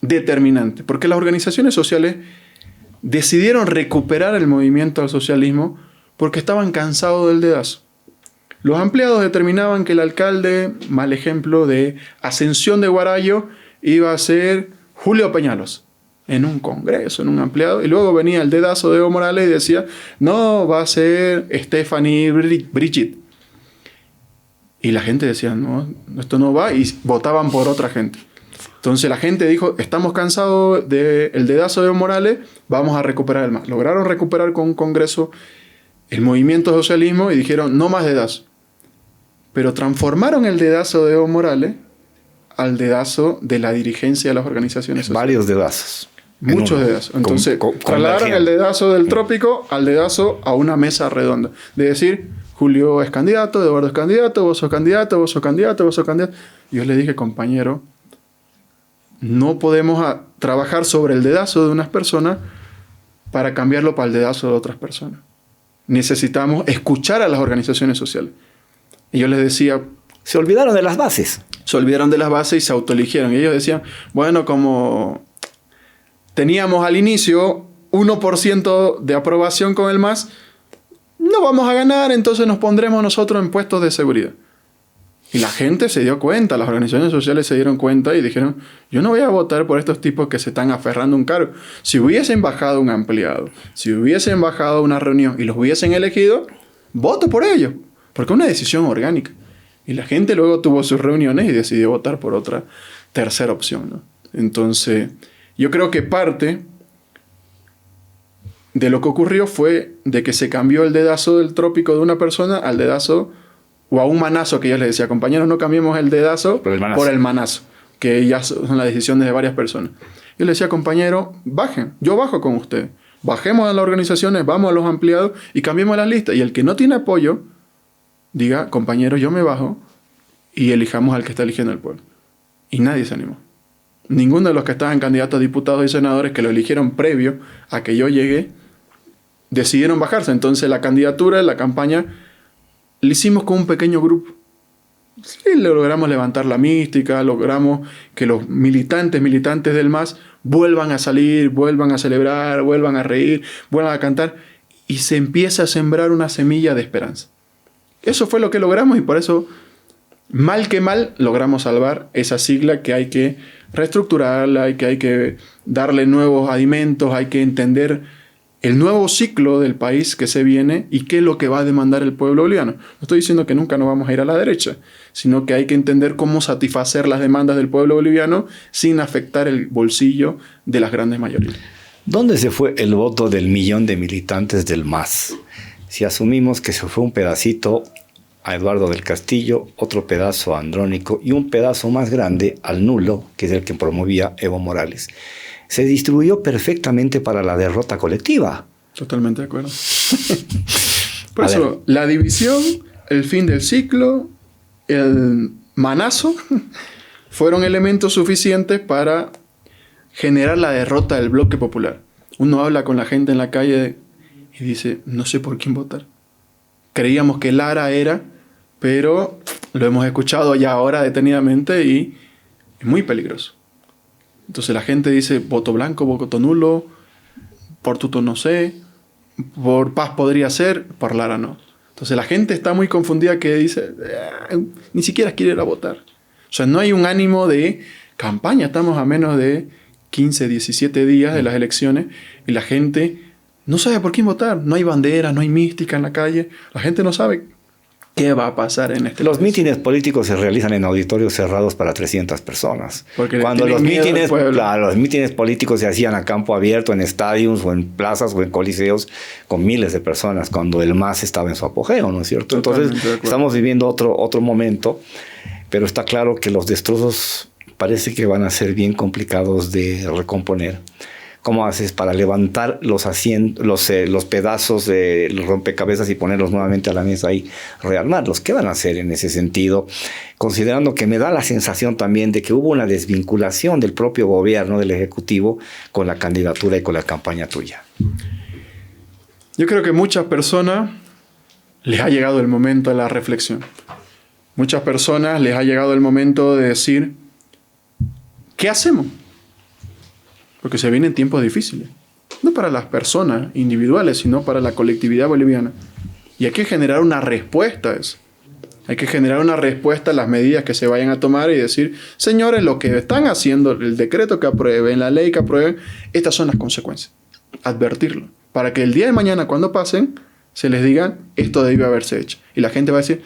determinante, porque las organizaciones sociales decidieron recuperar el movimiento al socialismo porque estaban cansados del dedazo. Los ampliados determinaban que el alcalde, mal ejemplo de Ascensión de Guarayo, iba a ser Julio Peñalos en un congreso, en un ampliado, y luego venía el dedazo de Evo Morales y decía, no, va a ser Stephanie Brigitte. Y la gente decía, no, esto no va, y votaban por otra gente. Entonces la gente dijo, estamos cansados del dedazo de Evo Morales, vamos a recuperar el MAS. Lograron recuperar con un congreso el movimiento socialismo y dijeron, no más dedazo. Pero transformaron el dedazo de Evo Morales al dedazo de la dirigencia de las organizaciones sociales. Varios dedazos. Muchos dedazos. Entonces, trasladaron el dedazo del trópico al dedazo a una mesa redonda. De decir, Julio es candidato, Eduardo es candidato, vos sos candidato, vos sos candidato, vos sos candidato. Y yo le dije, compañero, no podemos trabajar sobre el dedazo de unas personas para cambiarlo para el dedazo de otras personas. Necesitamos escuchar a las organizaciones sociales. Y yo les decía... Se olvidaron de las bases. Se olvidaron de las bases y se autoeligieron. Y ellos decían, bueno, como teníamos al inicio 1% de aprobación con el MAS, no vamos a ganar, entonces nos pondremos nosotros en puestos de seguridad. Y la gente se dio cuenta, las organizaciones sociales se dieron cuenta y dijeron, yo no voy a votar por estos tipos que se están aferrando a un cargo. Si hubiesen bajado un ampliado, si hubiesen bajado una reunión y los hubiesen elegido, voto por ellos, porque es una decisión orgánica. Y la gente luego tuvo sus reuniones y decidió votar por otra tercera opción, ¿no? Entonces, Yo creo que parte de lo que ocurrió fue de que se cambió el dedazo del trópico de una persona al dedazo o a un manazo, que yo les decía, compañeros, no cambiemos el dedazo por el manazo, que ya son las decisiones de varias personas. Yo les decía, compañero, bajen, yo bajo con ustedes. Bajemos a las organizaciones, vamos a los ampliados y cambiemos la lista. Y el que no tiene apoyo, diga, compañero, yo me bajo y elijamos al que está eligiendo el pueblo. Y nadie se animó. Ninguno de los que estaban candidatos a diputados y senadores que lo eligieron previo a que yo llegué, decidieron bajarse. Entonces la candidatura, la campaña, la hicimos con un pequeño grupo. Sí, logramos levantar la mística, logramos que los militantes del MAS vuelvan a salir, vuelvan a celebrar, vuelvan a reír, vuelvan a cantar, y se empieza a sembrar una semilla de esperanza. Eso fue lo que logramos, y por eso, mal que mal, logramos salvar esa sigla que hay que reestructurarla, que hay que darle nuevos alimentos, hay que entender el nuevo ciclo del país que se viene y qué es lo que va a demandar el pueblo boliviano. No estoy diciendo que nunca nos vamos a ir a la derecha, sino que hay que entender cómo satisfacer las demandas del pueblo boliviano sin afectar el bolsillo de las grandes mayorías. ¿Dónde se fue el voto del 1.000.000 de militantes del MAS? Si asumimos que se fue un pedacito a Eduardo del Castillo, otro pedazo a Andrónico y un pedazo más grande al nulo, que es el que promovía Evo Morales, se distribuyó perfectamente para la derrota colectiva. Totalmente de acuerdo. Por eso, la división, el fin del ciclo, el manazo, fueron elementos suficientes para generar la derrota del bloque popular. Uno habla con la gente en la calle y dice, no sé por quién votar. Creíamos que Lara era, pero lo hemos escuchado ya ahora detenidamente y es muy peligroso. Entonces la gente dice, voto blanco, voto nulo, por Tuto no sé, por Paz podría ser, por Lara no. Entonces la gente está muy confundida que dice, ni siquiera quiere ir a votar. O sea, no hay un ánimo de campaña, estamos a menos de 15, 17 días de las elecciones y la gente no sabe por quién votar. No hay bandera, no hay mística en la calle, la gente no sabe qué va a pasar en este Los país. mítines políticos se realizan en auditorios cerrados para 300 personas. Porque cuando los mítines políticos se hacían a campo abierto, en estadios o en plazas o en coliseos con miles de personas, cuando el MAS estaba en su apogeo, ¿no es cierto? Entonces estamos viviendo otro momento, pero está claro que los destrozos parece que van a ser bien complicados de recomponer. ¿Cómo haces para levantar los pedazos de los rompecabezas y ponerlos nuevamente a la mesa y rearmarlos? ¿Qué van a hacer en ese sentido? Considerando que me da la sensación también de que hubo una desvinculación del propio gobierno, del Ejecutivo, con la candidatura y con la campaña tuya. Yo creo que muchas personas les ha llegado el momento de la reflexión. Muchas personas les ha llegado el momento de decir, ¿qué hacemos? Porque se vienen tiempos difíciles. No para las personas individuales, sino para la colectividad boliviana. Y hay que generar una respuesta a eso. Hay que generar una respuesta a las medidas que se vayan a tomar y decir, señores, lo que están haciendo, el decreto que aprueben, la ley que aprueben, estas son las consecuencias. Advertirlo. Para que el día de mañana, cuando pasen, se les diga, esto debió haberse hecho. Y la gente va a decir,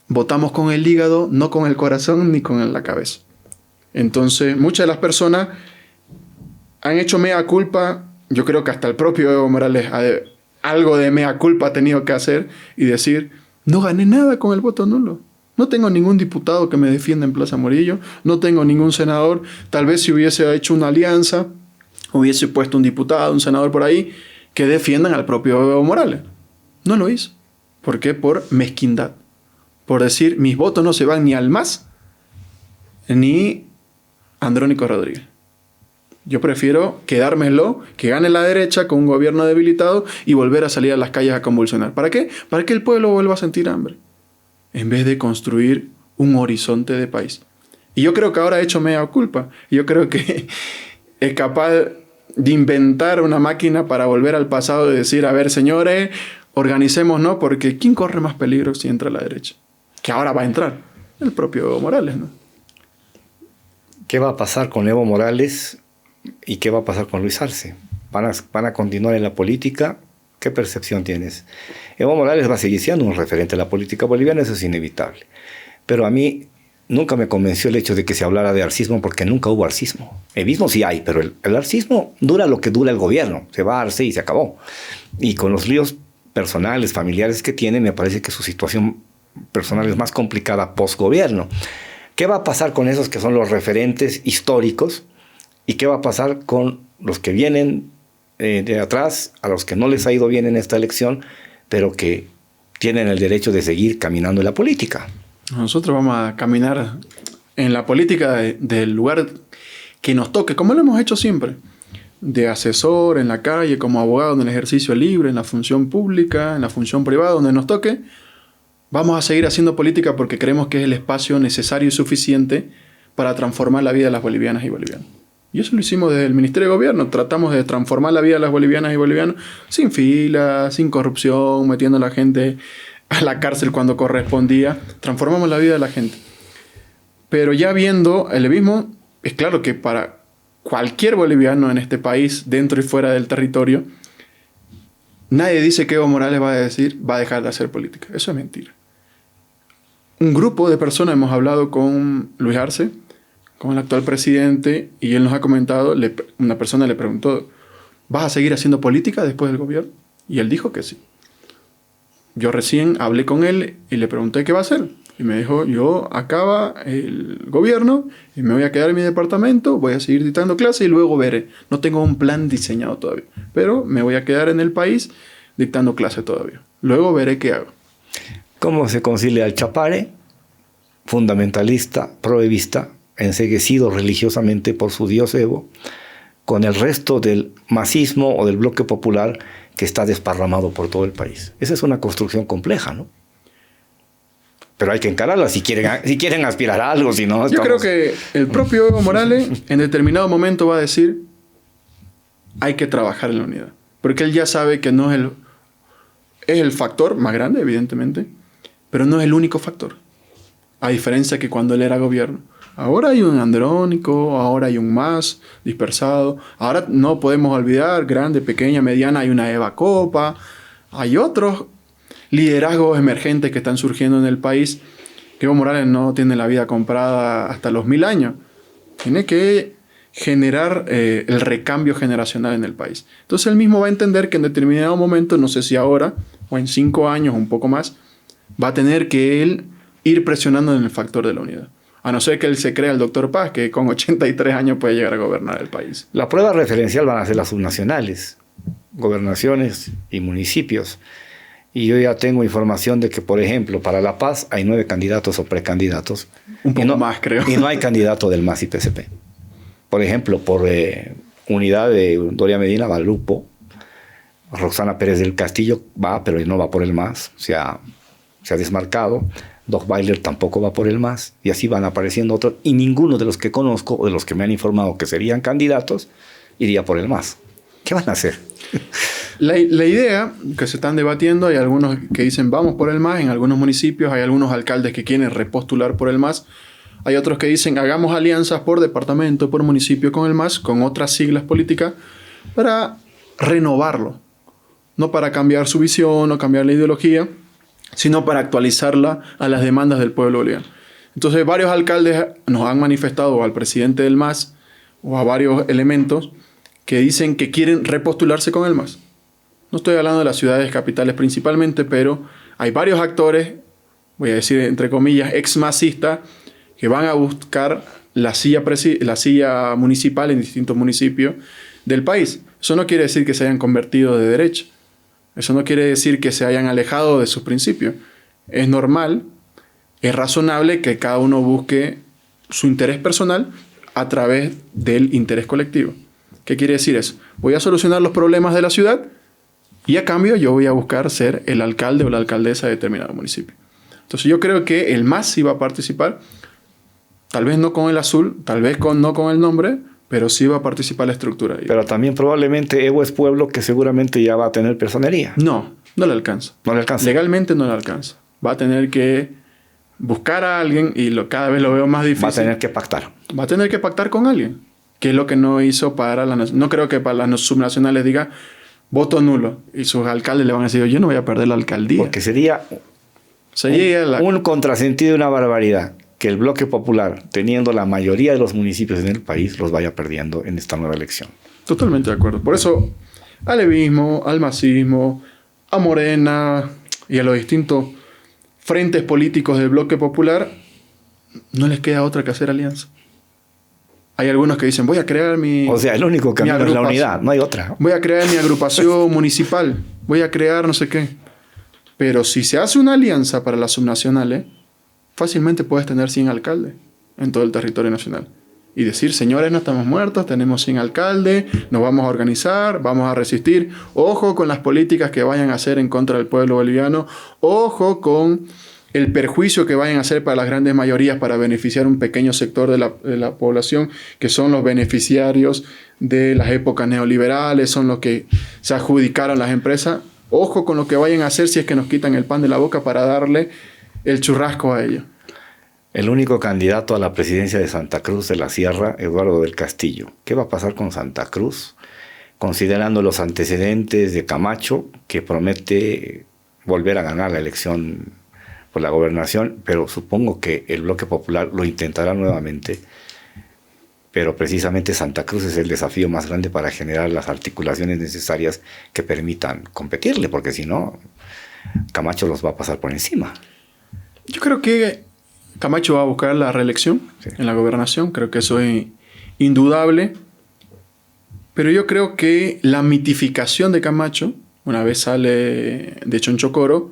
votamos con el hígado, no con el corazón ni con la cabeza. Entonces, muchas de las personas han hecho mea culpa. Yo creo que hasta el propio Evo Morales algo de mea culpa ha tenido que hacer y decir, no gané nada con el voto nulo. No tengo ningún diputado que me defienda en Plaza Morillo, no tengo ningún senador. Tal vez si hubiese hecho una alianza, hubiese puesto un diputado, un senador por ahí, que defiendan al propio Evo Morales. No lo hizo. ¿Por qué? Por mezquindad. Por decir, mis votos no se van ni al MAS, ni a Andrónico Rodríguez. Yo prefiero quedármelo, que gane la derecha con un gobierno debilitado y volver a salir a las calles a convulsionar. ¿Para qué? Para que el pueblo vuelva a sentir hambre, en vez de construir un horizonte de país. Y yo creo que ahora he hecho mea culpa. Yo creo que es capaz de inventar una máquina para volver al pasado y decir, a ver, señores, organicémonos, porque ¿quién corre más peligro si entra a la derecha? Que ahora va a entrar el propio Evo Morales, ¿no? ¿Qué va a pasar con Evo Morales y qué va a pasar con Luis Arce? ¿Van a continuar en la política? ¿Qué percepción tienes? Evo Morales va a seguir siendo un referente de la política boliviana, eso es inevitable. Pero a mí nunca me convenció el hecho de que se hablara de arcismo, porque nunca hubo arcismo. Evismo sí hay, pero el arcismo dura lo que dura el gobierno. Se va a Arce y se acabó. Y con los líos personales, familiares que tiene, me parece que su situación personal es más complicada post-gobierno. ¿Qué va a pasar con esos que son los referentes históricos? ¿Y qué va a pasar con los que vienen de atrás, a los que no les ha ido bien en esta elección, pero que tienen el derecho de seguir caminando en la política? Nosotros vamos a caminar en la política del lugar que nos toque, como lo hemos hecho siempre. De asesor, en la calle, como abogado, en el ejercicio libre, en la función pública, en la función privada, donde nos toque. Vamos a seguir haciendo política porque creemos que es el espacio necesario y suficiente para transformar la vida de las bolivianas y bolivianos. Y eso lo hicimos desde el Ministerio de Gobierno. Tratamos de transformar la vida de las bolivianas y bolivianos sin filas, sin corrupción, metiendo a la gente a la cárcel cuando correspondía. Transformamos la vida de la gente. Pero ya viendo el evismo, es claro que para cualquier boliviano en este país, dentro y fuera del territorio, nadie dice que Evo Morales va a dejar de hacer política. Eso es mentira. Un grupo de personas, hemos hablado con Luis Arce, con el actual presidente, y él nos ha comentado, una persona le preguntó, ¿vas a seguir haciendo política después del gobierno? Y él dijo que sí. Yo recién hablé con él y le pregunté qué va a hacer. Y me dijo, yo acaba el gobierno y me voy a quedar en mi departamento, voy a seguir dictando clases y luego veré. No tengo un plan diseñado todavía, pero me voy a quedar en el país dictando clases todavía. Luego veré qué hago. ¿Cómo se concilia el Chapare, fundamentalista, proevista, enceguecido religiosamente por su dios Evo, con el resto del masismo o del bloque popular que está desparramado por todo el país? Esa es una construcción compleja, ¿no? Pero hay que encararla si quieren aspirar a algo, si no... Yo creo que el propio Evo Morales en determinado momento va a decir hay que trabajar en la unidad. Porque él ya sabe que no es el factor más grande, evidentemente, pero no es el único factor. A diferencia que cuando él era gobierno. Ahora hay un Andrónico, ahora hay un MAS dispersado. Ahora no podemos olvidar, grande, pequeña, mediana, hay una Eva Copa. Hay otros liderazgos emergentes que están surgiendo en el país. Que Evo Morales no tiene la vida comprada hasta los 1000 años. Tiene que generar el recambio generacional en el país. Entonces él mismo va a entender que en determinado momento, no sé si ahora o en 5 años o un poco más, va a tener que él ir presionando en el factor de la unidad. A no ser que él se crea el doctor Paz, que con 83 años puede llegar a gobernar el país. La prueba referencial van a ser las subnacionales, gobernaciones y municipios. Y yo ya tengo información de que, por ejemplo, para La Paz hay 9 candidatos o precandidatos. Un poco más, creo. Y no hay candidato del MAS y PSP. Por ejemplo, por unidad de Doria Medina va Lupo. Roxana Pérez del Castillo va, pero no va por el MAS. Se ha desmarcado. Doc Bailer tampoco va por el MAS. Y así van apareciendo otros. Y ninguno de los que conozco o de los que me han informado que serían candidatos iría por el MAS. ¿Qué van a hacer? La idea que se están debatiendo, hay algunos que dicen vamos por el MAS, en algunos municipios hay algunos alcaldes que quieren repostular por el MAS, hay otros que dicen hagamos alianzas por departamento, por municipio con el MAS, con otras siglas políticas, para renovarlo, no para cambiar su visión o cambiar la ideología, sino para actualizarla a las demandas del pueblo boliviano. Entonces varios alcaldes nos han manifestado al presidente del MAS o a varios elementos que dicen que quieren repostularse con el MAS. No estoy hablando de las ciudades capitales principalmente, pero hay varios actores, voy a decir entre comillas, ex-masistas, que van a buscar la silla municipal en distintos municipios del país. Eso no quiere decir que se hayan convertido de derecha. Eso no quiere decir que se hayan alejado de sus principios. Es normal, es razonable que cada uno busque su interés personal a través del interés colectivo. ¿Qué quiere decir eso? Voy a solucionar los problemas de la ciudad y a cambio yo voy a buscar ser el alcalde o la alcaldesa de determinado municipio. Entonces yo creo que el MAS sí va a participar, tal vez no con el azul, tal vez no con el nombre, pero sí va a participar la estructura. Pero también probablemente Evo es pueblo que seguramente ya va a tener personería. No le alcanza. No le alcanza. Legalmente no le alcanza. Va a tener que buscar a alguien y cada vez lo veo más difícil. Va a tener que pactar. Va a tener que pactar con alguien. Que es lo que no hizo para no creo que para las subnacionales diga voto nulo. Y sus alcaldes le van a decir, yo no voy a perder la alcaldía. Porque sería un contrasentido y una barbaridad. que el bloque popular, teniendo la mayoría de los municipios en el país, los vaya perdiendo en esta nueva elección. Totalmente de acuerdo. Por eso, al levismo, al masismo, a Morena y a los distintos frentes políticos del bloque popular, no les queda otra que hacer alianza. Hay algunos que dicen, voy a crear mi... O sea, el único camino es la unidad, no hay otra. Voy a crear mi agrupación municipal, voy a crear no sé qué. Pero si se hace una alianza para las subnacionales, fácilmente puedes tener 100 alcaldes en todo el territorio nacional. Y decir, señores, no estamos muertos, tenemos 100 alcaldes, nos vamos a organizar, vamos a resistir. Ojo con las políticas que vayan a hacer en contra del pueblo boliviano. Ojo con el perjuicio que vayan a hacer para las grandes mayorías para beneficiar un pequeño sector de la población, que son los beneficiarios de las épocas neoliberales, son los que se adjudicaron las empresas. Ojo con lo que vayan a hacer si es que nos quitan el pan de la boca para darle el churrasco a ellos. El único candidato a la presidencia de Santa Cruz de la Sierra, Eduardo del Castillo. ¿Qué va a pasar con Santa Cruz? Considerando los antecedentes de Camacho, que promete volver a ganar la elección por la gobernación, pero supongo que el bloque popular lo intentará nuevamente. Pero precisamente Santa Cruz es el desafío más grande para generar las articulaciones necesarias que permitan competirle, porque si no, Camacho los va a pasar por encima. Yo creo que Camacho va a buscar la reelección en la gobernación, creo que eso es indudable. Pero yo creo que la mitificación de Camacho, una vez sale de Chonchocoro,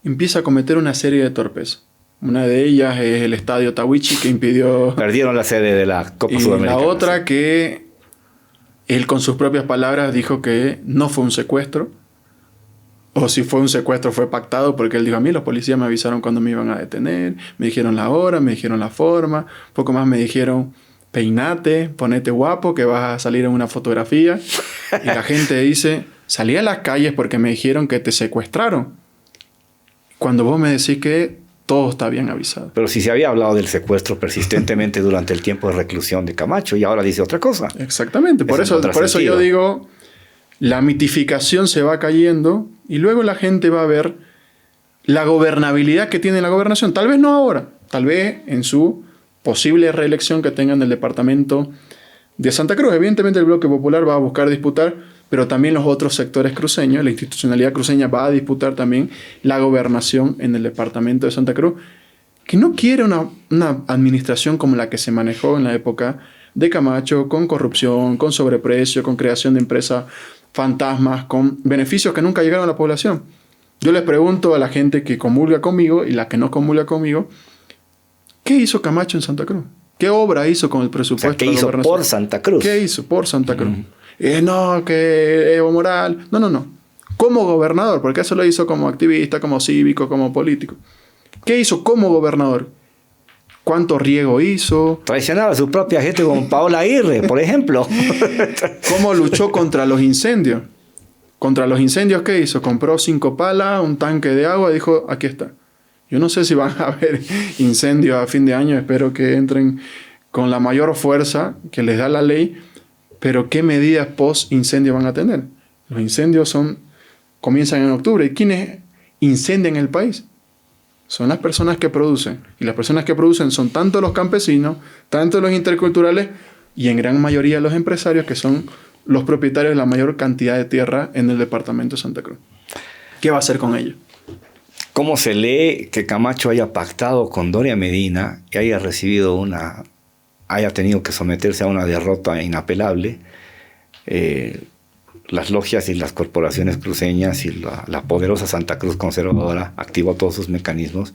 empieza a cometer una serie de torpes. Una de ellas es el estadio Tawichi, que impidió... Perdieron la sede de la Copa Sudamericana. Y la otra que él con sus propias palabras dijo que no fue un secuestro. O si fue un secuestro fue pactado, porque él dijo, a mí los policías me avisaron cuando me iban a detener, me dijeron la hora, me dijeron la forma, poco más me dijeron, peinate, ponete guapo, que vas a salir en una fotografía. Y la gente dice, salí a las calles porque me dijeron que te secuestraron. Cuando vos me decís que todo está bien avisado. Pero si se había hablado del secuestro persistentemente durante el tiempo de reclusión de Camacho y ahora dice otra cosa. Exactamente. Por eso yo digo, la mitificación se va cayendo y luego la gente va a ver la gobernabilidad que tiene la gobernación. Tal vez no ahora, tal vez en su posible reelección que tengan del departamento de Santa Cruz. Evidentemente el bloque popular va a buscar disputar, pero también los otros sectores cruceños, la institucionalidad cruceña va a disputar también la gobernación en el departamento de Santa Cruz, que no quiere una administración como la que se manejó en la época de Camacho, con corrupción, con sobreprecio, con creación de empresas fantasmas, con beneficios que nunca llegaron a la población. Yo les pregunto a la gente que comulga conmigo y la que no comulga conmigo, ¿qué hizo Camacho en Santa Cruz? ¿Qué obra hizo con el presupuesto? O sea, ¿qué hizo por Santa Cruz? ¿Qué hizo por Santa Cruz? No, que Evo Morales. No. Como gobernador, porque eso lo hizo como activista, como cívico, como político. ¿Qué hizo como gobernador? ¿Cuánto riego hizo? Traicionaba a su propia gente como Paola Aguirre, por ejemplo. ¿Cómo luchó contra los incendios? ¿Contra los incendios qué hizo? Compró 5 palas, un tanque de agua y dijo, aquí está. Yo no sé si van a haber incendios a fin de año. Espero que entren con la mayor fuerza que les da la ley. Pero ¿qué medidas post-incendio van a tener? Los incendios comienzan en octubre. ¿Y quiénes incendian el país? Son las personas que producen. Y las personas que producen son tanto los campesinos, tanto los interculturales y en gran mayoría los empresarios, que son los propietarios de la mayor cantidad de tierra en el departamento de Santa Cruz. ¿Qué va a hacer con ellos? ¿Cómo se lee que Camacho haya pactado con Doria Medina y haya tenido que someterse a una derrota inapelable? Las logias y las corporaciones cruceñas y la poderosa Santa Cruz conservadora activó todos sus mecanismos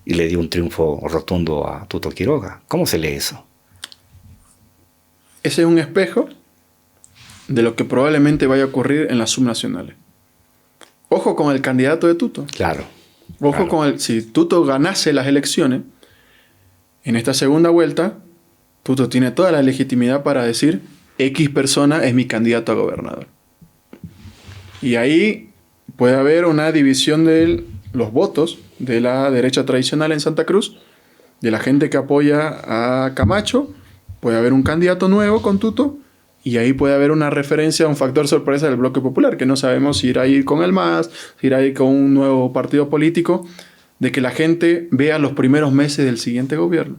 y le dio un triunfo rotundo a Tuto Quiroga. ¿Cómo se lee eso? Ese es un espejo de lo que probablemente vaya a ocurrir en las subnacionales. Ojo con el candidato de Tuto. Claro. Ojo con si Tuto ganase las elecciones, en esta segunda vuelta, Tuto tiene toda la legitimidad para decir X persona es mi candidato a gobernador. Y ahí puede haber una división de los votos de la derecha tradicional en Santa Cruz, de la gente que apoya a Camacho. Puede haber un candidato nuevo con Tuto y ahí puede haber una referencia a un factor sorpresa del bloque popular, que no sabemos si irá a ir con el MAS, si irá a ir con un nuevo partido político, de que la gente vea los primeros meses del siguiente gobierno.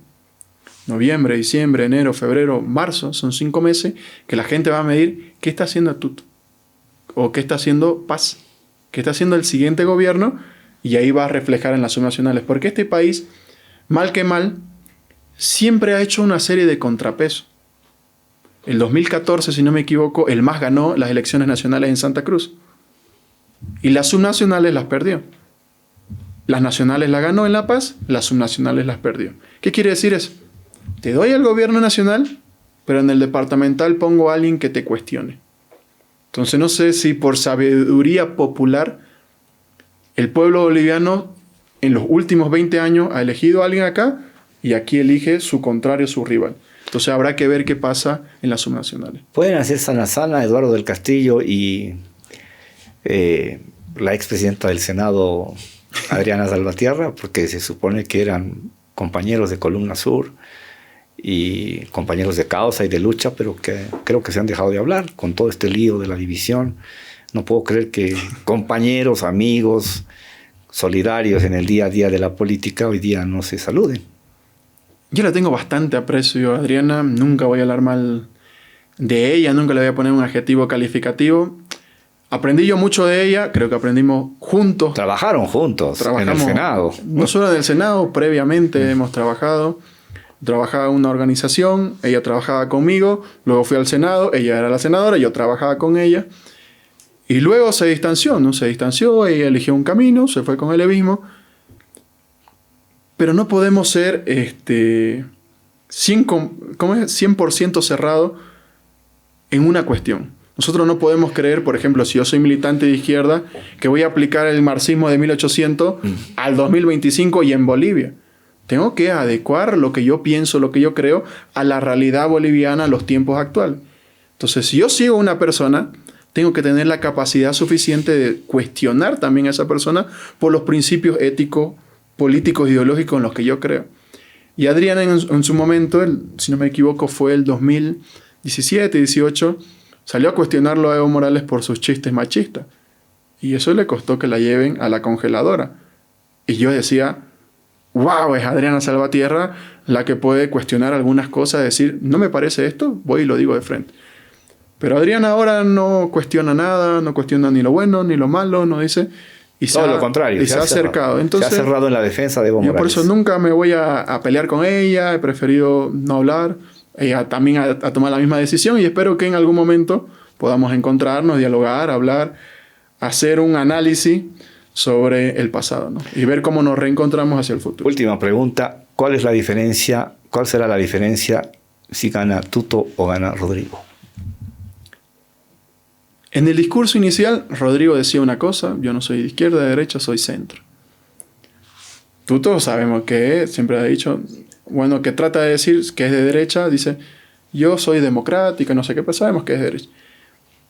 Noviembre, diciembre, enero, febrero, marzo, son 5 meses que la gente va a medir qué está haciendo Tuto o qué está haciendo Paz, qué está haciendo el siguiente gobierno, y ahí va a reflejar en las subnacionales. Porque este país, mal que mal, siempre ha hecho una serie de contrapesos. El 2014, si no me equivoco, el MAS ganó las elecciones nacionales en Santa Cruz. Y las subnacionales las perdió. Las nacionales las ganó en La Paz, las subnacionales las perdió. ¿Qué quiere decir eso? Te doy el gobierno nacional, pero en el departamental pongo a alguien que te cuestione. Entonces no sé si por sabiduría popular el pueblo boliviano en los últimos 20 años ha elegido a alguien acá y aquí elige su contrario, su rival. Entonces habrá que ver qué pasa en las subnacionales. ¿Pueden hacer sana Eduardo del Castillo y la expresidenta del Senado, Adriana Salvatierra? Porque se supone que eran compañeros de Columna Sur y compañeros de causa y de lucha, pero que creo que se han dejado de hablar con todo este lío de la división. No puedo creer que compañeros, amigos, solidarios en el día a día de la política hoy día no se saluden. Yo la tengo bastante aprecio a Adriana, nunca voy a hablar mal de ella, nunca le voy a poner un adjetivo calificativo. Aprendí yo mucho de ella, creo que aprendimos juntos. Trabajaron juntos en el Senado. No solo en el Senado, previamente hemos trabajado. Trabajaba en una organización, ella trabajaba conmigo, luego fui al Senado, ella era la senadora, yo trabajaba con ella. Y luego se distanció, ¿no? Se distanció, ella eligió un camino, se fue con el levismo. Pero no podemos ser 100% cerrado en una cuestión. Nosotros no podemos creer, por ejemplo, si yo soy militante de izquierda, que voy a aplicar el marxismo de 1800 al 2025 y en Bolivia. Tengo que adecuar lo que yo pienso, lo que yo creo, a la realidad boliviana, a los tiempos actuales. Entonces, si yo sigo a una persona, tengo que tener la capacidad suficiente de cuestionar también a esa persona por los principios éticos, políticos, ideológicos en los que yo creo. Y Adriana en su momento, si no me equivoco, fue el 2017, 18, salió a cuestionarlo a Evo Morales por sus chistes machistas. Y eso le costó que la lleven a la congeladora. Y yo decía, wow, es Adriana Salvatierra la que puede cuestionar algunas cosas, decir, no me parece esto, voy y lo digo de frente. Pero Adriana ahora no cuestiona nada, no cuestiona ni lo bueno ni lo malo, no dice... Y todo lo contrario. Y se ha acercado. Entonces, se ha cerrado en la defensa de Evo Morales. Yo por eso nunca me voy a pelear con ella, he preferido no hablar. Ella también ha tomado la misma decisión y espero que en algún momento podamos encontrarnos, dialogar, hablar, hacer un análisis sobre el pasado, ¿no? Y ver cómo nos reencontramos hacia el futuro. Última pregunta, ¿cuál será la diferencia si gana Tuto o gana Rodrigo? En el discurso inicial, Rodrigo decía una cosa, yo no soy de izquierda, de derecha, soy centro. Tuto sabemos que siempre ha dicho, bueno, que trata de decir que es de derecha, dice, yo soy democrático, no sé qué, pero sabemos que es de derecha.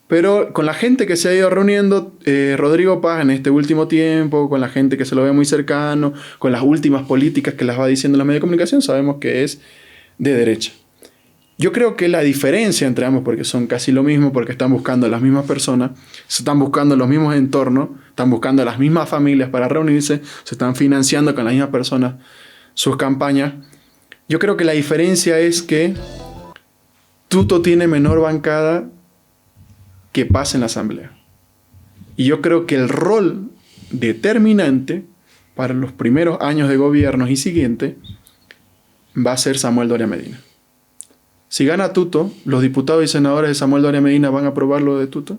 Pero con la gente que se ha ido reuniendo, Rodrigo Paz en este último tiempo, con la gente que se lo ve muy cercano, con las últimas políticas que las va diciendo en los medios de comunicación, sabemos que es de derecha. Yo creo que la diferencia entre ambos, porque son casi lo mismo, porque están buscando las mismas personas, se están buscando los mismos entornos, están buscando las mismas familias para reunirse, se están financiando con las mismas personas sus campañas. Yo creo que la diferencia es que Tuto tiene menor bancada que Paz en la asamblea. Y yo creo que el rol determinante para los primeros años de gobierno y siguiente va a ser Samuel Doria Medina. Si gana Tuto, ¿los diputados y senadores de Samuel Doria Medina van a aprobar lo de Tuto?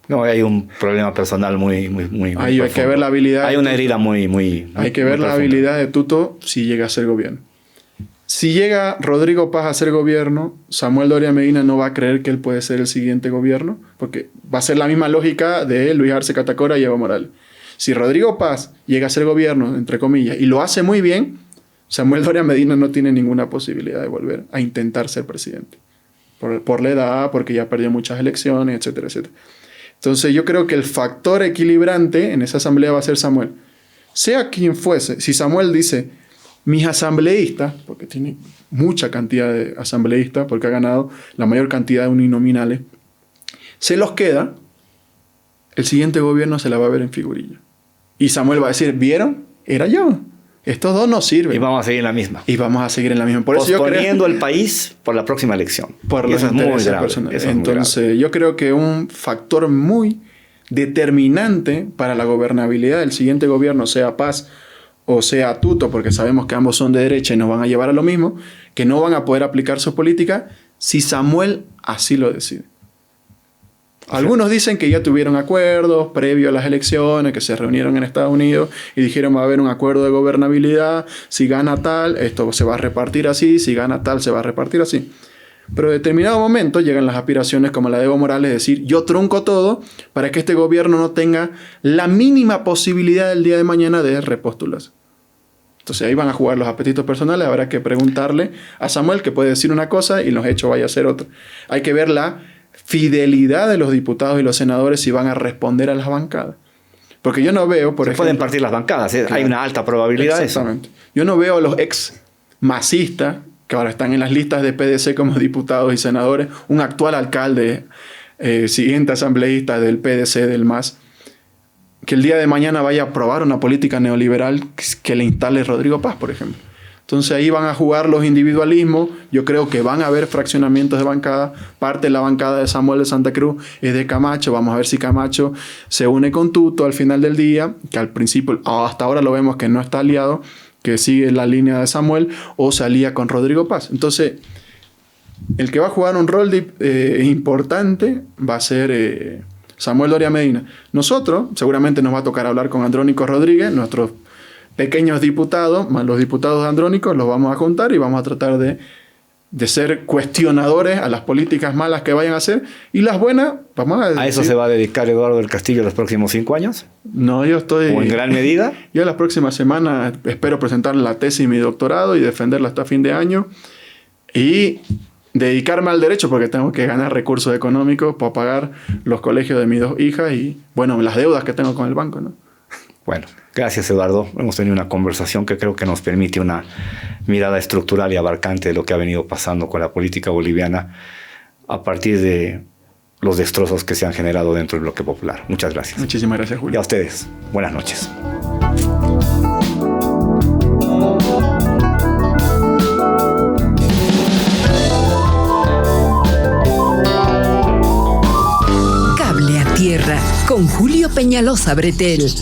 No, hay un problema personal muy hay que ver la habilidad. Hay una herida muy hay que ver la habilidad de Tuto si llega a ser gobierno. Si llega Rodrigo Paz a ser gobierno, Samuel Doria Medina no va a creer que él puede ser el siguiente gobierno, porque va a ser la misma lógica de Luis Arce Catacora y Evo Morales. Si Rodrigo Paz llega a ser gobierno, entre comillas, y lo hace muy bien, Samuel Doria Medina no tiene ninguna posibilidad de volver a intentar ser presidente. Por la edad, porque ya perdió muchas elecciones, etcétera, etcétera. Entonces yo creo que el factor equilibrante en esa asamblea va a ser Samuel. Sea quien fuese, si Samuel dice, mis asambleístas, porque tiene mucha cantidad de asambleístas, porque ha ganado la mayor cantidad de uninominales, se los queda, el siguiente gobierno se la va a ver en figurilla. Y Samuel va a decir, ¿vieron? era yo. Estos dos no sirven. Y vamos a seguir en la misma. Y vamos a seguir en la misma. Por eso posponiendo el país por la próxima elección. Por los intereses personales. Entonces, yo creo que un factor muy determinante para la gobernabilidad del siguiente gobierno, sea Paz o sea Tuto, porque sabemos que ambos son de derecha y nos van a llevar a lo mismo, que no van a poder aplicar su política si Samuel así lo decide. Algunos dicen que ya tuvieron acuerdos previo a las elecciones, que se reunieron en Estados Unidos y dijeron va a haber un acuerdo de gobernabilidad, si gana tal, esto se va a repartir así, si gana tal, se va a repartir así. Pero en determinado momento llegan las aspiraciones como la de Evo Morales, de decir yo trunco todo para que este gobierno no tenga la mínima posibilidad el día de mañana de repostularse. Entonces ahí van a jugar los apetitos personales, habrá que preguntarle a Samuel que puede decir una cosa y en los hechos vaya a hacer otra. Hay que ver la fidelidad de los diputados y los senadores si van a responder a las bancadas. Porque yo no veo, por ejemplo... Pueden partir las bancadas, ¿eh? Claro. Hay una alta probabilidad de eso. Exactamente. Yo no veo a los ex masistas, que ahora están en las listas de PDC como diputados y senadores, un actual alcalde, siguiente asambleísta del PDC, del MAS, que el día de mañana vaya a aprobar una política neoliberal que le instale Rodrigo Paz, por ejemplo. Entonces ahí van a jugar los individualismos. Yo creo que van a haber fraccionamientos de bancada. Parte de la bancada de Samuel de Santa Cruz es de Camacho. Vamos a ver si Camacho se une con Tuto al final del día, que al principio, hasta ahora lo vemos que no está aliado, que sigue la línea de Samuel, o se alía con Rodrigo Paz. Entonces, el que va a jugar un rol importante va a ser Samuel Doria Medina. Nosotros, seguramente nos va a tocar hablar con Andrónico Rodríguez, nuestros pequeños diputados, más los diputados de Andrónico, los vamos a juntar y vamos a tratar de ser cuestionadores a las políticas malas que vayan a hacer, y las buenas, vamos a decir... ¿A eso se va a dedicar Eduardo del Castillo los próximos 5 años? No, yo estoy... ¿O en gran medida? Yo la próxima semana espero presentar la tesis y mi doctorado y defenderla hasta fin de año, y dedicarme al derecho porque tengo que ganar recursos económicos para pagar los colegios de mis 2 hijas y, bueno, las deudas que tengo con el banco, ¿no? Bueno, gracias Eduardo. Hemos tenido una conversación que creo que nos permite una mirada estructural y abarcante de lo que ha venido pasando con la política boliviana a partir de los destrozos que se han generado dentro del bloque popular. Muchas gracias. Muchísimas gracias, Julio. Y a ustedes, buenas noches. Cable a Tierra con Julio Peñalosa Bretel.